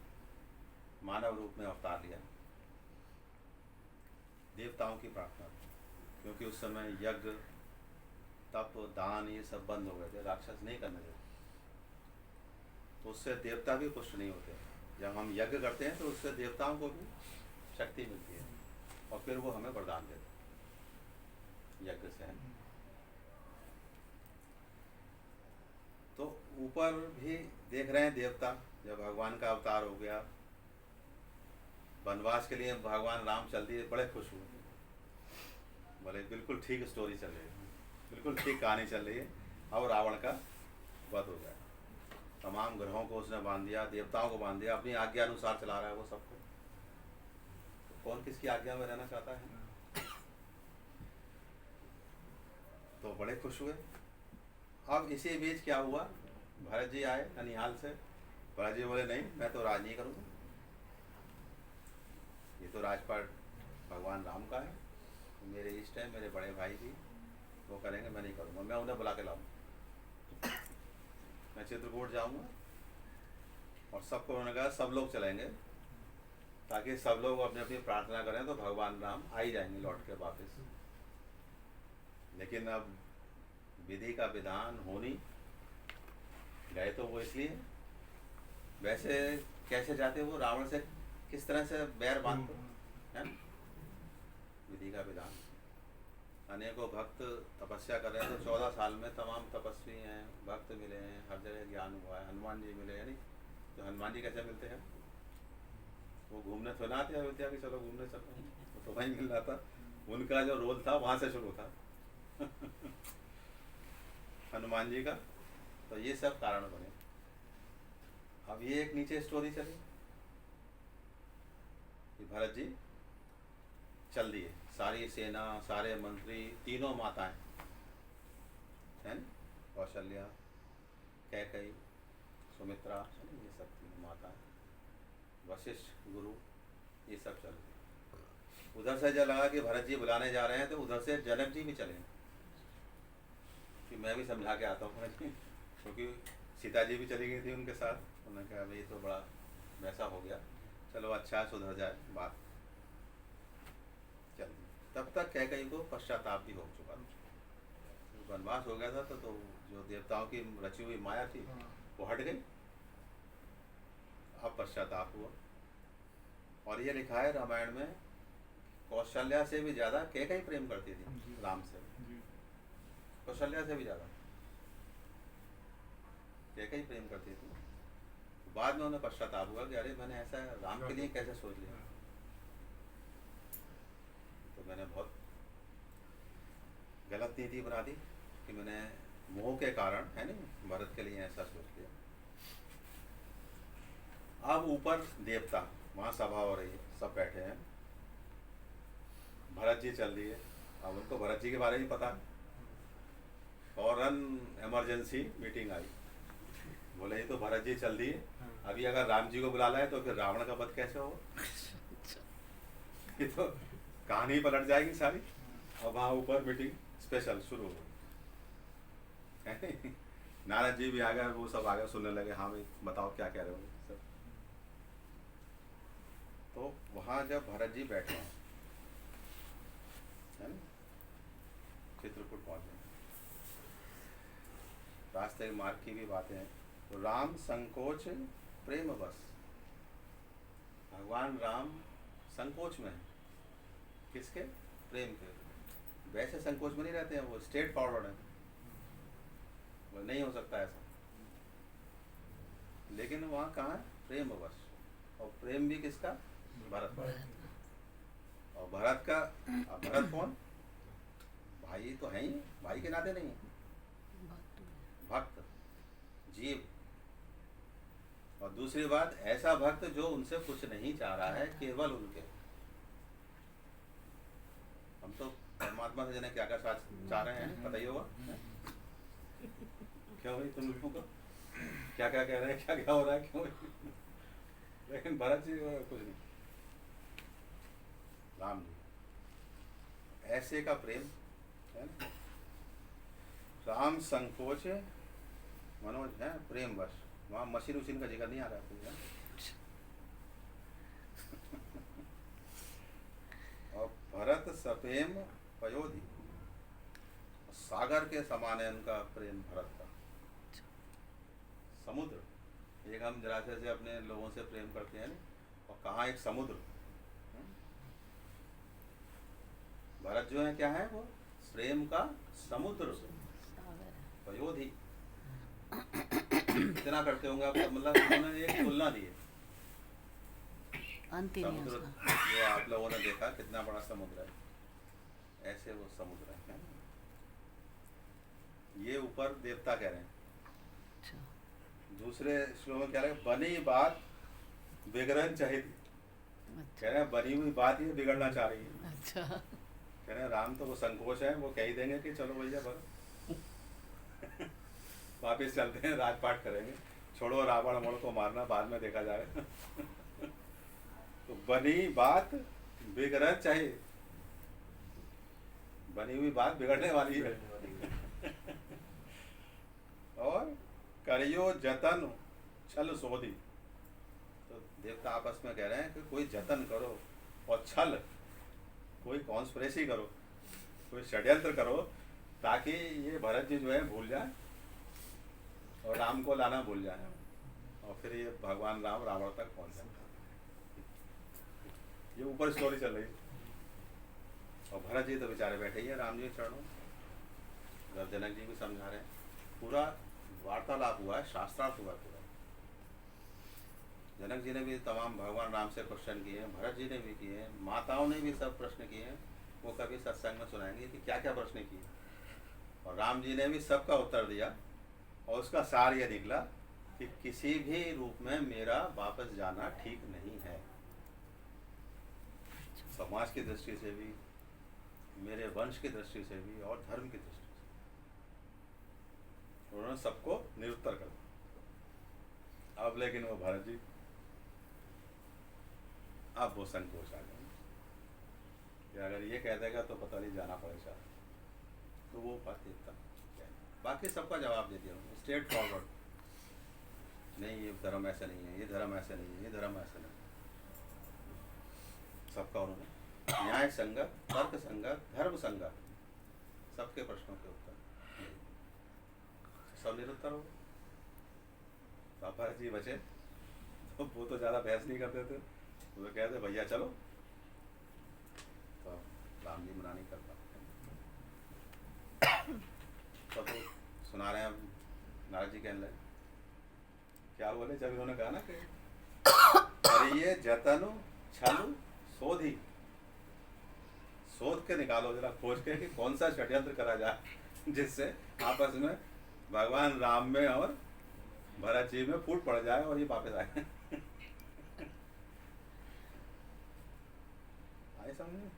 मानव रूप में अवतार लिया, देवताओं की प्रार्थना, क्योंकि उस समय यज्ञ, तप, दान ये सब बंद हो गए थे, राक्षस नहीं करने देते, तो उससे देवता भी पुष्ट नहीं होते। जब हम यज्ञ करते हैं तो उससे देवताओं को भी शक्ति मिलती है और फिर वो हमें वरदान देते हैं यज्ञ से, है। तो ऊपर भी देख रहे हैं देवता, जब भगवान का अवतार हो गया, वनवास के लिए भगवान राम चल दिए, बड़े खुश हुए, बोले बिल्कुल ठीक स्टोरी चल रही है, बिल्कुल ठीक कहानी चल रही है। अब रावण का वध हो गया, तमाम ग्रहों को उसने बांध दिया, देवताओं को बांध दिया, अपनी आज्ञा अनुसार चला रहा है वो सबको। तो कौन किसकी आज्ञा में रहना चाहता है? तो बड़े खुश हुए। अब इसी बीच क्या हुआ, भरत जी आए ननिहाल से, भरत जी बोले नहीं, मैं तो राज नहीं करूँगा, ये तो राजपाट भगवान राम का है, मेरे इष्ट है, मेरे बड़े भाई भी वो करेंगे, मैं नहीं करूँगा, मैं उन्हें बुला के लाऊंगा, मैं चित्रकूट जाऊंगा। और सबको उन्होंने कहा सब लोग चलेंगे, ताकि सब लोग अपनी अपनी प्रार्थना करें तो भगवान राम आ ही जाएंगे लौट के वापस। लेकिन अब विधि का विधान हो नहीं, गए तो वो इसलिए, वैसे कैसे जाते वो, रावण से किस तरह से बैर बांधते हैं, विधि का विधान। अनेकों भक्त तपस्या कर रहे हैं, तो 14 साल में तमाम तपस्वी हैं, भक्त मिले हैं, हर जगह ज्ञान हुआ है, हनुमान जी मिले हैं नहीं, तो हनुमान जी कैसे मिलते हैं, वो घूमने थोड़ा आते अयोध्या की, चलो घूमने चलते हैं, तो वहीं मिल रहा था, उनका जो रोल था वहाँ से शुरू था। हनुमान जी का, तो ये सब कारण बने। अब ये एक नीचे स्टोरी चली कि भरत जी चल दिए, सारी सेना, सारे मंत्री, तीनों माताएं हैं, कौशल्या, कैकई, सुमित्रा, ये सब तीनों माताएं, वशिष्ठ गुरु, ये सब चल गए। उधर से जब लगा कि भरत जी बुलाने जा रहे हैं, तो उधर से जनक जी भी चले कि मैं भी समझा के आता हूँ भरत जी, क्योंकि सीता जी भी चली गई थी उनके साथ। उन्होंने कहा भाई ये तो बड़ा वैसा हो गया, चलो अच्छा सुधर जाए बात, चल। तब तक कैकई को पश्चाताप भी हो चुका था, वनवास हो गया था, तो जो देवताओं की रची हुई माया थी वो हट गई, अब पश्चाताप हुआ। और ये लिखा है रामायण में, कौशल्या से भी ज़्यादा कैकई प्रेम करती थी राम से, कौशल्या से भी ज़्यादा कैकई प्रेम करती थी। बाद में उन्हें पश्चाताप हुआ कि अरे मैंने ऐसा राम के लिए कैसे सोच लिया, तो मैंने बहुत गलत नीति बना दी कि मैंने मोह के कारण, है नहीं, भरत के लिए ऐसा सोच लिया। अब ऊपर देवता, वहाँ सभा हो रही है, सब बैठे हैं, भरत जी चल दिए, अब उनको भरत जी के बारे में पता है, फौरन इमरजेंसी मीटिंग आई। बोले ये तो भरत जी चल दिए, अभी अगर राम जी को बुला लाए तो फिर रावण का वध कैसे हो? ये तो कहानी पलट जाएगी सारी। और वहाँ ऊपर मीटिंग स्पेशल शुरू हो गई। नारद जी भी आ गए, वो सब आ गए, सुनने लगे। हाँ भाई बताओ क्या कह रहे हो सब। तो वहाँ जब भरत जी बैठे हैं, है ना, चित्रकूट पहुँचे, रास्ते मार्ग की भी बातें हैं। तो राम संकोच प्रेम बस, भगवान राम संकोच में है। किसके? प्रेम के। वैसे संकोच में नहीं रहते हैं, वो स्ट्रेट फॉरवर्ड है, वो नहीं हो सकता ऐसा। लेकिन वहाँ कहाँ है? प्रेम बस। और प्रेम भी किसका? भरत। और भरत का, भरत कौन? भाई तो है ही, भाई के नाते नहीं है, भक्त, जीव। और दूसरी बात, ऐसा भक्त जो उनसे कुछ नहीं चाह रहा है, केवल उनके। हम तो परमात्मा से जाने क्या क्या चाह रहे हैं, पता ही होगा। क्या भाई तुम लोगों को क्या क्या कह रहे हैं, क्या क्या हो रहा है, क्यों? लेकिन भरत जी कुछ नहीं, राम जी ऐसे का प्रेम है ना। राम संकोच मनोज है, प्रेम बस। वहाँ मशीन उशीन का जिक्र नहीं आ रहा है कोई, और भरत सप्रेम पयोधि, सागर के समान है उनका प्रेम भरत का। समुद्र, एक हम जलाशय से अपने लोगों से प्रेम करते हैं ना, और कहाँ एक समुद्र। भरत जो है क्या है? वो प्रेम का समुद्र, पयोधि। कितना करते होंगे आप, मतलब उन्होंने एक तुलना दी है। अंत ही नहीं समुद्र उसका। जो आप लोगों ने देखा कितना बड़ा समुद्र है, ऐसे वो समुद्र है। ये ऊपर देवता कह रहे हैं। अच्छा। दूसरे श्लोक में कह रहे हैं बनी बात बिगड़न चाहिए। कह रहे हैं बनी हुई बात ये बिगड़ना चाह रही है। अच्छा। कह रहे हैं राम तो वो संकोच है, वो कह ही देंगे कि चलो भैया बस वापिस चलते हैं, राजपाट करेंगे, छोड़ो रावण मोड़ को मारना, बाद में देखा जाएगा। तो बनी बात बिगड़न चाहिए, बनी हुई बात बिगड़ने वाली है। और करियो जतन छल सोधी, तो देवता आपस में कह रहे हैं कि कोई जतन करो और छल, कोई कॉन्स्पिरेसी करो, कोई षड्यंत्र करो, ताकि ये भरत जी जो है भूल जाए और राम को लाना भूल जाए, और फिर ये भगवान राम रावण तक पहुंच जाए। ये ऊपर स्टोरी चल रही है। और भरत जी तो बेचारे बैठे ही हैं राम जी के चरणों, जब जनक जी भी समझा रहे हैं। पूरा वार्तालाप हुआ है, शास्त्रार्थ हुआ पूरा। जनक जी ने भी तमाम भगवान राम से क्वेश्चन किए हैं, भरत जी ने भी किए हैं, माताओं ने भी सब प्रश्न किए हैं। वो कभी सत्संग में सुनाएंगे कि क्या क्या प्रश्न किए, और राम जी ने भी सबका उत्तर दिया। और उसका सार यह निकला कि किसी भी रूप में मेरा वापस जाना ठीक नहीं है, समाज की दृष्टि से भी, मेरे वंश की दृष्टि से भी, और धर्म की दृष्टि से। उन्होंने सबको निरुत्तर कर दिया। अब लेकिन वो भरत जी, अब वो संकोच आ गए कि अगर ये कह देगा तो पता नहीं जाना पड़ेगा। तो वो बात इतना, बाकी सबका जवाब दे दिया उन्होंने, स्ट्रेट फॉरवर्ड। नहीं ये धर्म ऐसा नहीं है, ये धर्म ऐसा नहीं है, ये धर्म ऐसा नहीं है। सबका उन्होंने न्याय संगत, तर्क संगत, धर्म संगत, सबके प्रश्नों के उत्तर, सब निरुत्तर हो गए। पापा जी बचे, तो वो तो ज़्यादा बहस नहीं करते थे, वो तो कहते भैया चलो। तो राम जी मना नहीं कर पाते। तो सुना रहे हैं अब, नारद जी कहने लगे, क्या बोले जब इन्होंने कहा ना कि अरे ये जतन छल शोधी, शोध के निकालो जरा, खोज के कि कौन सा षड्यंत्र करा जाए जिससे आपस में भगवान राम में और भरत जी में फूट पड़ जाए और ये वापस आए। आए समझे?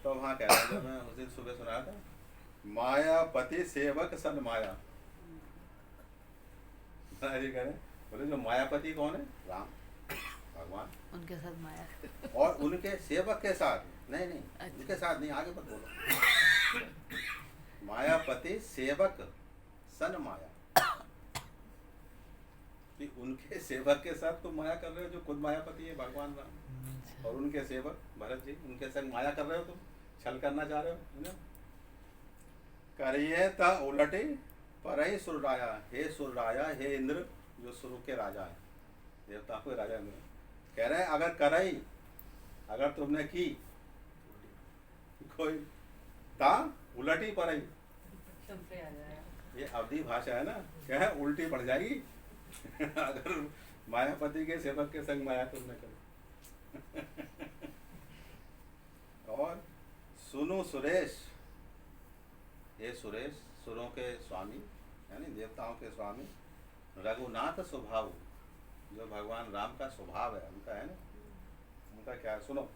तो वहाँ कह रहा था, मैं उस दिन सुबह सुना था मायापति सेवक सन माया। महाराज जी कह रहे हैं, बोले जो मायापति कौन है? राम भगवान। उनके साथ माया। और उनके सेवक के साथ नहीं नहीं, अच्छा। उनके साथ नहीं, आगे मत बोलो। मायापति सेवक सन माया, कि उनके सेवक के साथ तुम माया कर रहे हो, जो खुद मायापति है भगवान राम, और उनके सेवक भरत जी, उनके संग माया कर रहे हो, तुम छल करना चाह रहे हो, है ना? करिए ता उलटे पर ही सुरराया, हे सुरराया, हे इंद्र, जो सुरु के राजा है, देवता को राजा इंद्र कह रहे हैं, अगर करई, अगर तुमने की कोई ता उलटी पर ही, तुम पे आ जाएगा। ये अवधि भाषा है ना, क्या है? उल्टी पड़ जाएगी अगर मायापति के सेवक के संग माया तुमने करी। और सुनो सुरेश, हे सुरेश, सुरों के स्वामी यानी देवताओं के स्वामी, रघुनाथ स्वभाव, जो भगवान राम का स्वभाव है, उनका है ना, उनका क्या है? सुनो,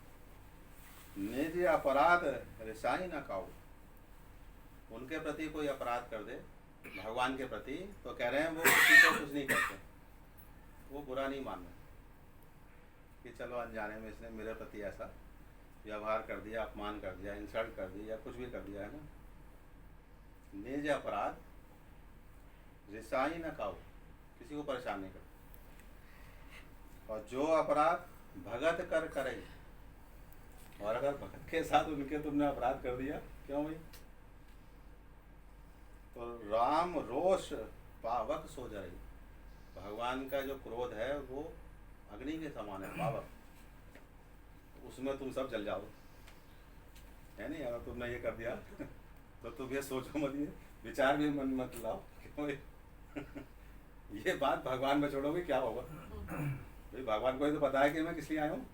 निज अपराध रिसाई न काऊ, उनके प्रति कोई अपराध कर दे भगवान के प्रति, तो कह रहे हैं वो किसी को कुछ नहीं करते, वो बुरा नहीं मान रहे कि चलो अनजाने में इसने मेरे प्रति ऐसा व्यवहार कर दिया, अपमान कर दिया, इंसल्ट कर दिया, कुछ भी कर दिया है ना। निज अपराध रिसाई न काऊ, किसी को परेशान नहीं करते, और जो अपराध भगत कर करे, और अगर भगत के साथ उनके तुमने अपराध कर दिया, क्यों भाई? तो राम रोष पावक सो जाए, भगवान का जो क्रोध है वो अग्नि के समान है, पावक, उसमें तुम सब जल जाओ, है नहीं? अगर तुमने ये कर दिया तो तुम ये सोचो मत, ये विचार भी मन मत लाओ, क्यों ये बात भगवान में छोड़ोगे क्या होगा? भाई भगवान को ही तो पता है कि मैं किस लिए आया हूँ,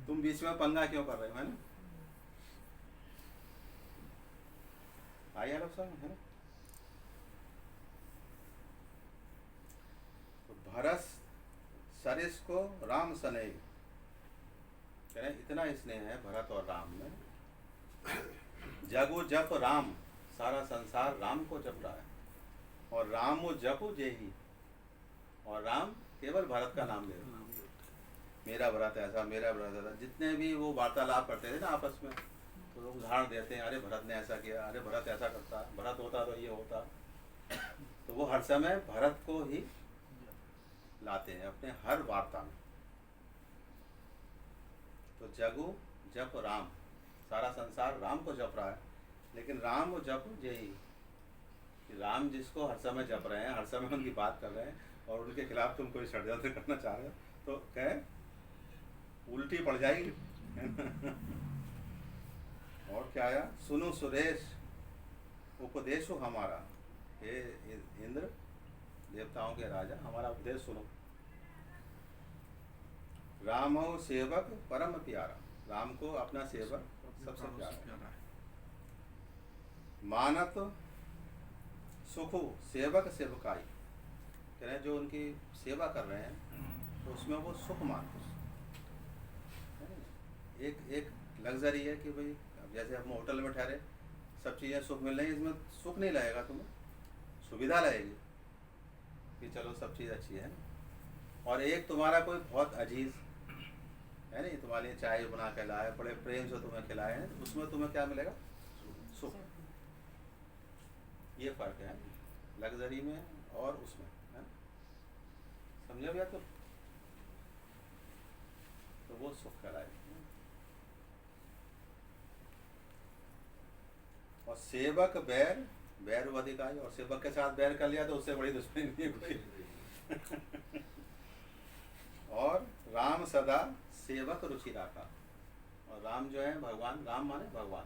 तुम बीच में पंगा क्यों कर रहे हो, है ना? आइए लोग सब, है ना? तो भरत सरिस को राम सने, कह रहे इतना स्नेह है भरत और राम में, जगो जप राम, सारा संसार राम को जप रहा है, और राम जपो जेही, और राम केवल भरत का नाम ले रहे, मेरा भरत ऐसा, मेरा भरत ऐसा, जितने भी वो वार्तालाप करते थे ना आपस में, तो लोग उदाहरण देते हैं, अरे भरत ने ऐसा किया, अरे भरत ऐसा करता, भरत होता तो ये होता, तो वो हर समय भरत को ही लाते हैं अपने हर वार्ता में। तो जगु जप राम, सारा संसार राम को जप रहा है, लेकिन राम जप जयी, कि राम जिसको हर समय जप रहे हैं, हर समय उनकी बात कर रहे हैं, और उनके खिलाफ तुम कोई षड्यंत्र करना चाह रहे हो, तो कहे उल्टी पड़ जाएगी। और क्या आया? सुनो सुरेश उपदेश हो हमारा, हे इंद्र, देवताओं के राजा, हमारा उपदेश सुनो। राम सेवक परम प्यारा, राम को अपना सेवक सबसे प्यारा है। मानत सुखो सेवक सेवकाई, कह रहे हैं जो उनकी सेवा कर रहे हैं तो उसमें वो सुख मानते हैं। एक लग्जरी है कि भाई अब जैसे हम होटल में ठहरे, सब चीज़ें सुख मिल रही हैं, इसमें सुख नहीं लगेगा तुम्हें, सुविधा लगेगी कि चलो सब चीज़ अच्छी है। और एक तुम्हारा कोई बहुत अजीज है नहीं, तुम्हारे लिए चाय बना के लाए, बड़े प्रेम से तुम्हें खिलाए हैं, उसमें तुम्हें क्या मिलेगा? सुख। ये फर्क है लग्जरी में और उसमें, है समझे भैया? तो वो सुख कहलाएगा। और सेवक बैर, बैर अधिकारी, और सेवक के साथ बैर कर लिया तो उससे बड़ी दुश्मनी नहीं है कोई। और राम सदा सेवक रुचि रखा, और राम जो है भगवान, राम माने भगवान,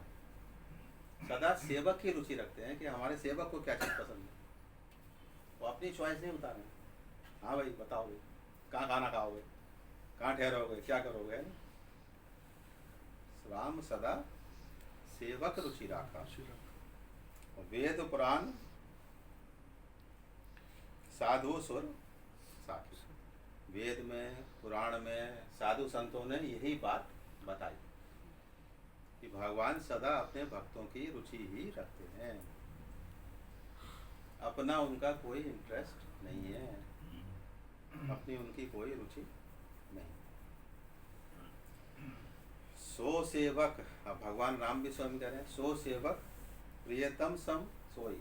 सदा सेवक की रुचि रखते हैं कि हमारे सेवक को क्या चीज़ पसंद है, वो अपनी चॉइस नहीं उतारे। हाँ भाई बताओगे कहाँ खाना खाओगे, कहाँ ठहरोगे, क्या करोगे, राम सदा सेवक रुचि रखा। वेद पुराण साधु सुर साखी, वेद में पुराण में साधु संतों ने यही बात बताई कि भगवान सदा अपने भक्तों की रुचि ही रखते हैं, अपना उनका कोई इंटरेस्ट नहीं है, अपनी उनकी कोई रुचि नहीं। सो सेवक, अब भगवान राम भी स्वयं कह रहे हैं, सो सेवक प्रियतम सम सोई,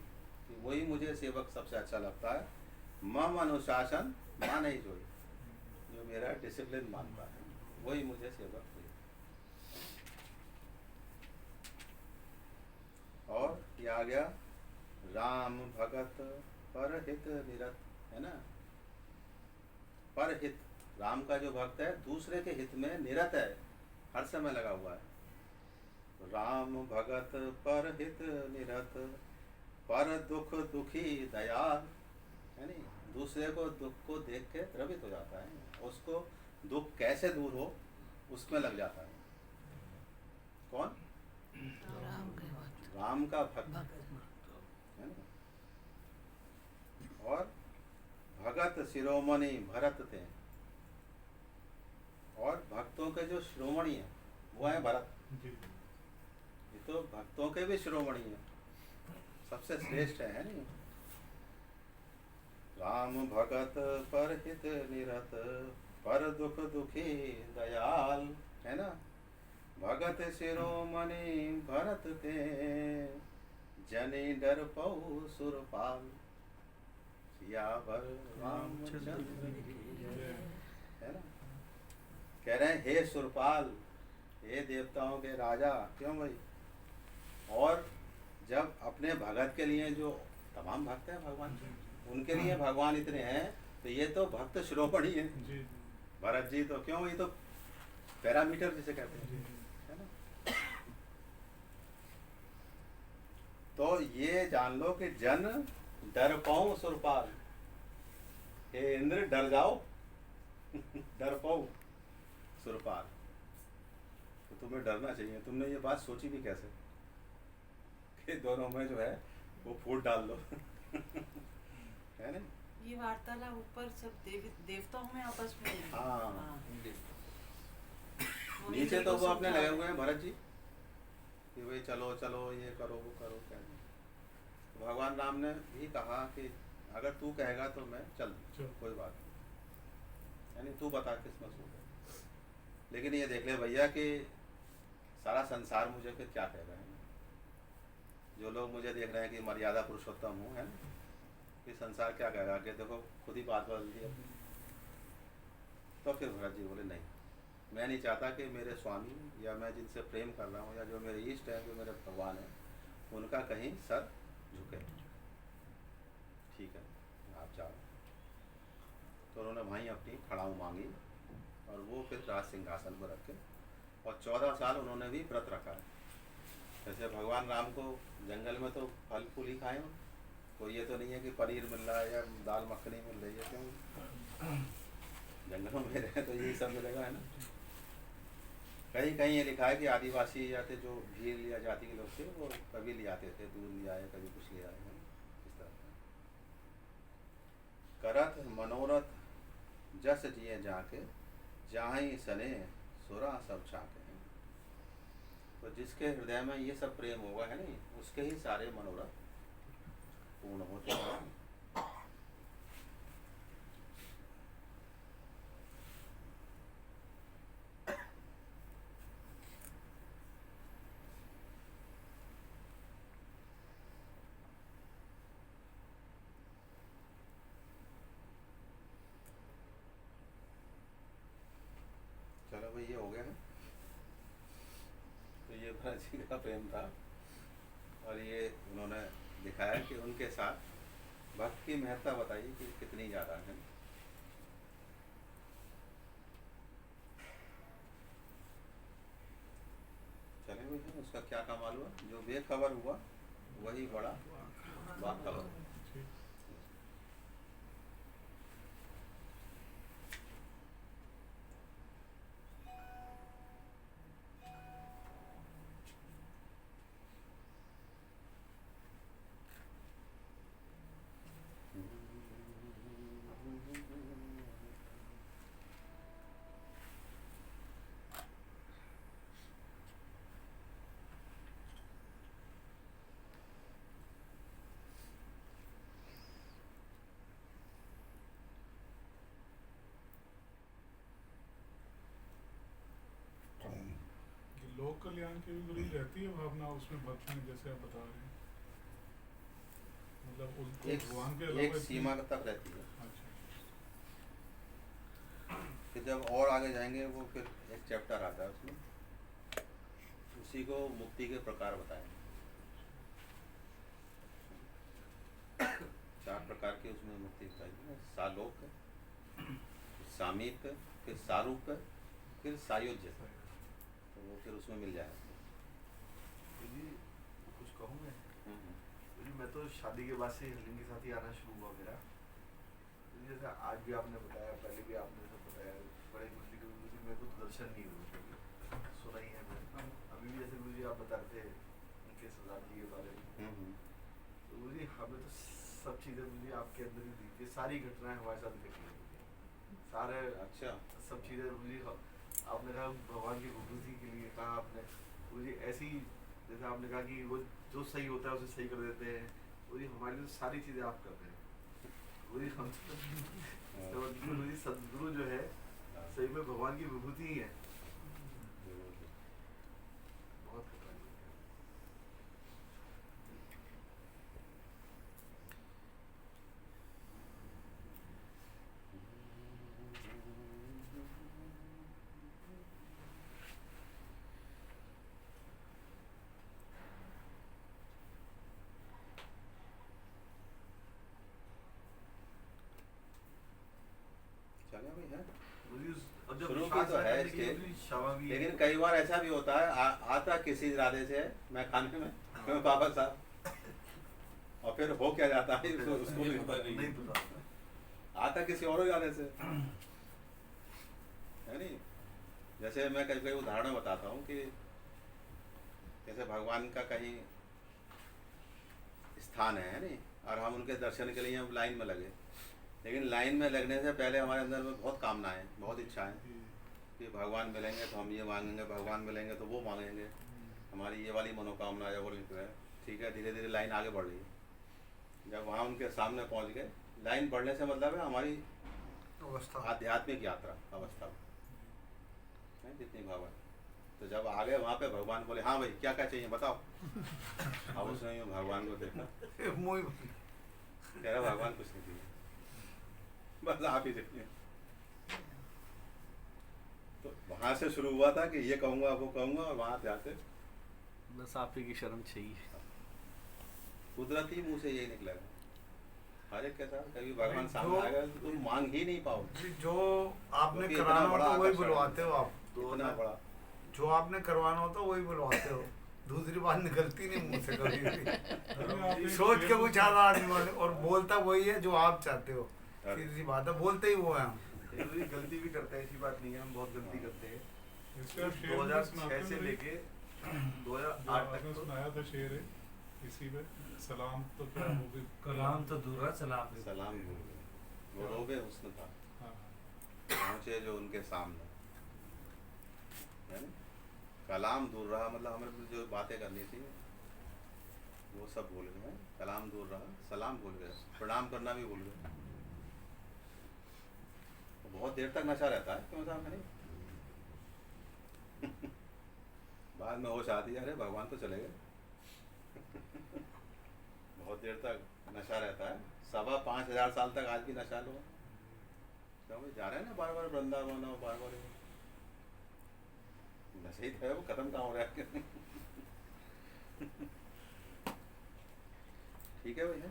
कि वही मुझे सेवक सबसे अच्छा लगता है, मम अनुशासन माने ही जोई, जो मेरा डिसिप्लिन मानता है वही मुझे सेवक प्रिय। और ये आ गया राम भगत परहित निरत, है ना। परहित, राम का जो भक्त है दूसरे के हित में निरत है, हर समय लगा हुआ है। राम भगत परहित निरत, पर दुख दुखी दयाल, है नहीं, दूसरे को दुख को देख के द्रवित हो जाता है, उसको दुख कैसे दूर हो उसमें लग जाता है। कौन? राम के भक्त। राम का भक्त, है ना। और भगत शिरोमणि भरत थे, और भक्तों के जो शिरोमणि है वो है भरत। जी ये तो भक्तों के भी शिरोमणि है, सबसे श्रेष्ठ है नहीं। राम भगत परहित निरत, पर दुख दुखी दयाल, है ना। भगत शिरोमणि भरत ते, जनि डर पौ सुरपाल, सियावर रामचंद्र की जय, है ना। कह रहे हैं हे सुरपाल, हे देवताओं के राजा, क्यों भाई। और जब अपने भगत के लिए, जो तमाम भक्त हैं भगवान के, उनके लिए भगवान इतने हैं, तो ये तो भक्त शिरोमणि है जी भरत जी, तो क्यों, ये तो पैरामीटर जिसे कहते हैं, जी है ना। तो ये जान लो कि जन डर पाऊं सुरपाल, हे इंद्र डर जाओ डर पाऊं सुरपाल, तो तुम्हें डरना चाहिए। तुमने ये बात सोची भी कैसे कि दोनों में जो है वो फूट डाल लो है ना। ये वार्तालाप ऊपर सब देवताओं में आपस में है। हाँ। वो नीचे इंद्र तो को वो अपने समझा लगे हुए हैं भरत जी कि भाई चलो चलो ये करो वो करो, क्या तो भगवान राम ने भी कहा कि अगर तू कहेगा तो मैं चल चल। कोई बात नहीं, यानी तू बता किस मसूल है। लेकिन ये देख ले भैया कि सारा संसार मुझे फिर क्या कह रहे हैं, जो लोग मुझे देख रहे हैं कि मर्यादा पुरुषोत्तम हूँ, है ना, कि संसार क्या कहेगा कि देखो खुद ही बात बदल दी अपनी। तो फिर भरत जी बोले नहीं, मैं नहीं चाहता कि मेरे स्वामी या मैं जिनसे प्रेम कर रहा हूँ या जो मेरे इष्ट हैं, जो मेरे भगवान हैं, उनका कहीं सर झुके। ठीक है आप जाओ। तो उन्होंने वहीं अपनी खड़ाऊ मांगी और वो फिर राज सिंहासन पर रखे, और 14 साल उन्होंने भी व्रत रखा है। जैसे भगवान राम को जंगल में तो फल फूल ही खाए हो, तो ये तो नहीं है कि पनीर मिल रहा है या दाल मखनी मिल रही है, क्यों जंगलों में रहे तो यही सब मिलेगा, है ना। कहीं कहीं ये लिखा है कि आदिवासी या थे जो भील या जाति के लोग थे, वो कभी ले आते थे, दूध ले आए, कभी कुछ ले आए, इस तरह। करत मनोरथ जस जिए जाके, जाहि सने सुरा सब छाके। तो जिसके हृदय में ये सब प्रेम होगा, है नहीं, उसके ही सारे मनोरथ पूर्ण होते हैं। चलो भाई ये हो गया है। तो ये भरत जी का प्रेम था, और ये उन्होंने दिखाया कि उनके साथ भक्त की महत्ता बताई कि कितनी ज़्यादा है। चले भैया, उसका क्या कमाल हुआ, जो बेखबर हुआ वही बड़ा बाखबर। ठीक। लोक कल्याण की भी गुरु जी रहती है भावना उसमें भक्त में, जैसे आप बता रहे हैं, मतलब उनको भगवान के एक अलावा सीमा तक रहती है, अच्छा फिर जब और आगे जाएंगे वो फिर एक चैप्टर आता है उसमें, उसी को मुक्ति के प्रकार बताएंगे। 4 प्रकार की उसमें मुक्ति बताई, सालोक, सामीप्य, फिर सारूप, फिर सायुज्य, तो वो फिर उसमें मिल जाएगा। गुरु जी कुछ कहूँ मैं? हम्म। गुरु जी मैं तो शादी के बाद से हिलिंग के साथ ही आना शुरू हुआ मेरा। गुरु जी जैसा आज भी आपने बताया, पहले भी आपने सब बताया, बड़े गुरु जी के गुरु जी मेरे को तो दर्शन नहीं हुए कभी, सुना ही है मैंने। अभी भी जैसे गुरु जी आप बता रहे थे उनके सरदार जी के बारे में, तो गुरु जी हमें तो सब चीज़ें गुरु जी आपके अंदर ही दिखती है, सारी घटनाएं हमारे साथ घटी हैं, सारे अच्छा, सब चीज़ें गुरु जी आपने कहा भगवान की विभूति के लिए कहा आपने, गुरु जी ऐसी जैसे आपने कहा कि वो जो सही होता है उसे सही कर देते हैं, गुरु जी हमारे लिए सारी चीज़ें आप करते हैं गुरु जी। हम तो गुरु जी सदगुरु जो है सही में भगवान की विभूति ही है, बहुत कृपा है। चलो भाई है। गुरु जी और जब शुरू की विश्वास तो न है करने के लिए इसके, गुरु जी क्षमा भी है। लेकिन कई बार ऐसा भी होता है आता किसी इरादे से मैं खाने में मैं बाबा साहब, और फिर हो क्या जाता है उसको भी पता नहीं, नहीं पता। आता किसी और इरादे से, है नहीं। जैसे मैं कई कई उदाहरण बताता हूँ कि जैसे भगवान का कहीं स्थान है नहीं, और हम उनके दर्शन के लिए हम लाइन में लगे, लेकिन लाइन में लगने से पहले हमारे अंदर में बहुत कामनाएं, बहुत इच्छाएं कि भगवान मिलेंगे तो हम ये मांगेंगे, भगवान मिलेंगे तो वो मांगेंगे, हमारी ये वाली मनोकामना है, वो है, ठीक है। धीरे धीरे लाइन आगे बढ़ रही है, जब वहाँ उनके सामने पहुँच गए, लाइन बढ़ने से मतलब है हमारी अवस्था आध्यात्मिक यात्रा अवस्था है जितनी भाव है। तो जब आ गए वहाँ पे भगवान बोले हाँ भाई क्या क्या चाहिए बताओ, अब उसने यूँ भगवान को देखा, मुँह कह रहा भगवान कुछ नहीं चाहिए, बस आप ही चाहिए। तो वहाँ से शुरू हुआ था कि ये कहूँगा वो कहूँगा, और वहाँ जाते बस आप ही की शर्म चाहिए। कुदरती मुँह से यही निकलेगा हर एक के साथ। कभी भगवान जो- सामने आएगा तो तुम मांग ही नहीं पाओगे, जो आपने क्योंकि कराना इतना बड़ा होता वही आकर्षण बुलवाते हो आप, इतना बड़ा। जो आपने करवाना होता वही बुलवाते हो, दूसरी बात निकलती नहीं मुंह से कभी भी। सोच के कुछ आधा आदमी वाले, और बोलता वही है जो आप चाहते हो, सीधी सी बात है, बोलते ही वो है हम। गुरु जी गलती भी करते हैं, ऐसी बात नहीं है, हम बहुत गलती करते हैं। इसके आप शेर में 2006 सुनाते से हैं लेके जो 2008 आपने तक तो सुनाया था शेर है इसी में, सलाम तो क्या वो भी कलाम तो दूर सलाम भी। सलाम भूल गए, वो रोबे हुस्न था, हाँ, पहुँचे जो उनके सामने, है ना। कलाम दूर रहा मतलब हमें जो बातें करनी थी वो सब भूल गए, कलाम दूर रहा, सलाम भूल गए, प्रणाम करना भी भूल गए। तो बहुत देर तक नशा रहता है, क्यों साहब नहीं। बाद में होश आती है, अरे भगवान तो चले गए। बहुत देर तक नशा रहता है, 5,500 साल तक आज भी नशा लो, तो जा रहे हैं ना बार बार वृंदावन, और बार बार नशा ही है, वो खत्म कहाँ हो रहा है। ठीक है भैया।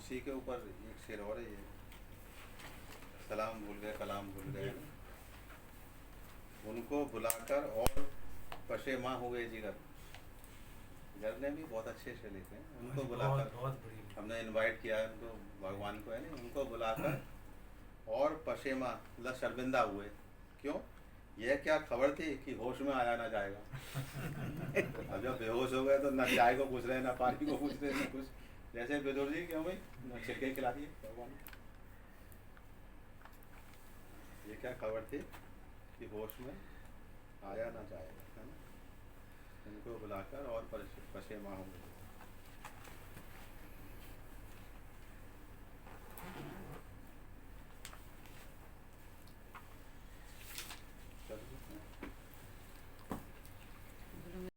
इसी के ऊपर एक शेर और है ये, सलाम भूल गए कलाम भूल गए, उनको बुलाकर और पशेमा हुए जिगर। जिगर ने भी बहुत अच्छे से लिखे हैं, उनको बुलाकर बहुत बढ़िया। हमने इनवाइट किया है उनको, भगवान को है ना, उनको बुलाकर और पशेमा मतलब शर्मिंदा हुए। क्यों? यह क्या खबर थी कि होश में आया ना जाएगा। अब जब बेहोश हो गए तो ना चाय को पूछ रहे, ना पानी को पूछ रहे, ना कुछ। जैसे विदुर जी क्यों भाई ना छिड़के खिला दिए भगवान। ये क्या खबर थी कि होश में आया ना जाएगा, है ना। उनको बुलाकर और पशेमा हो गए।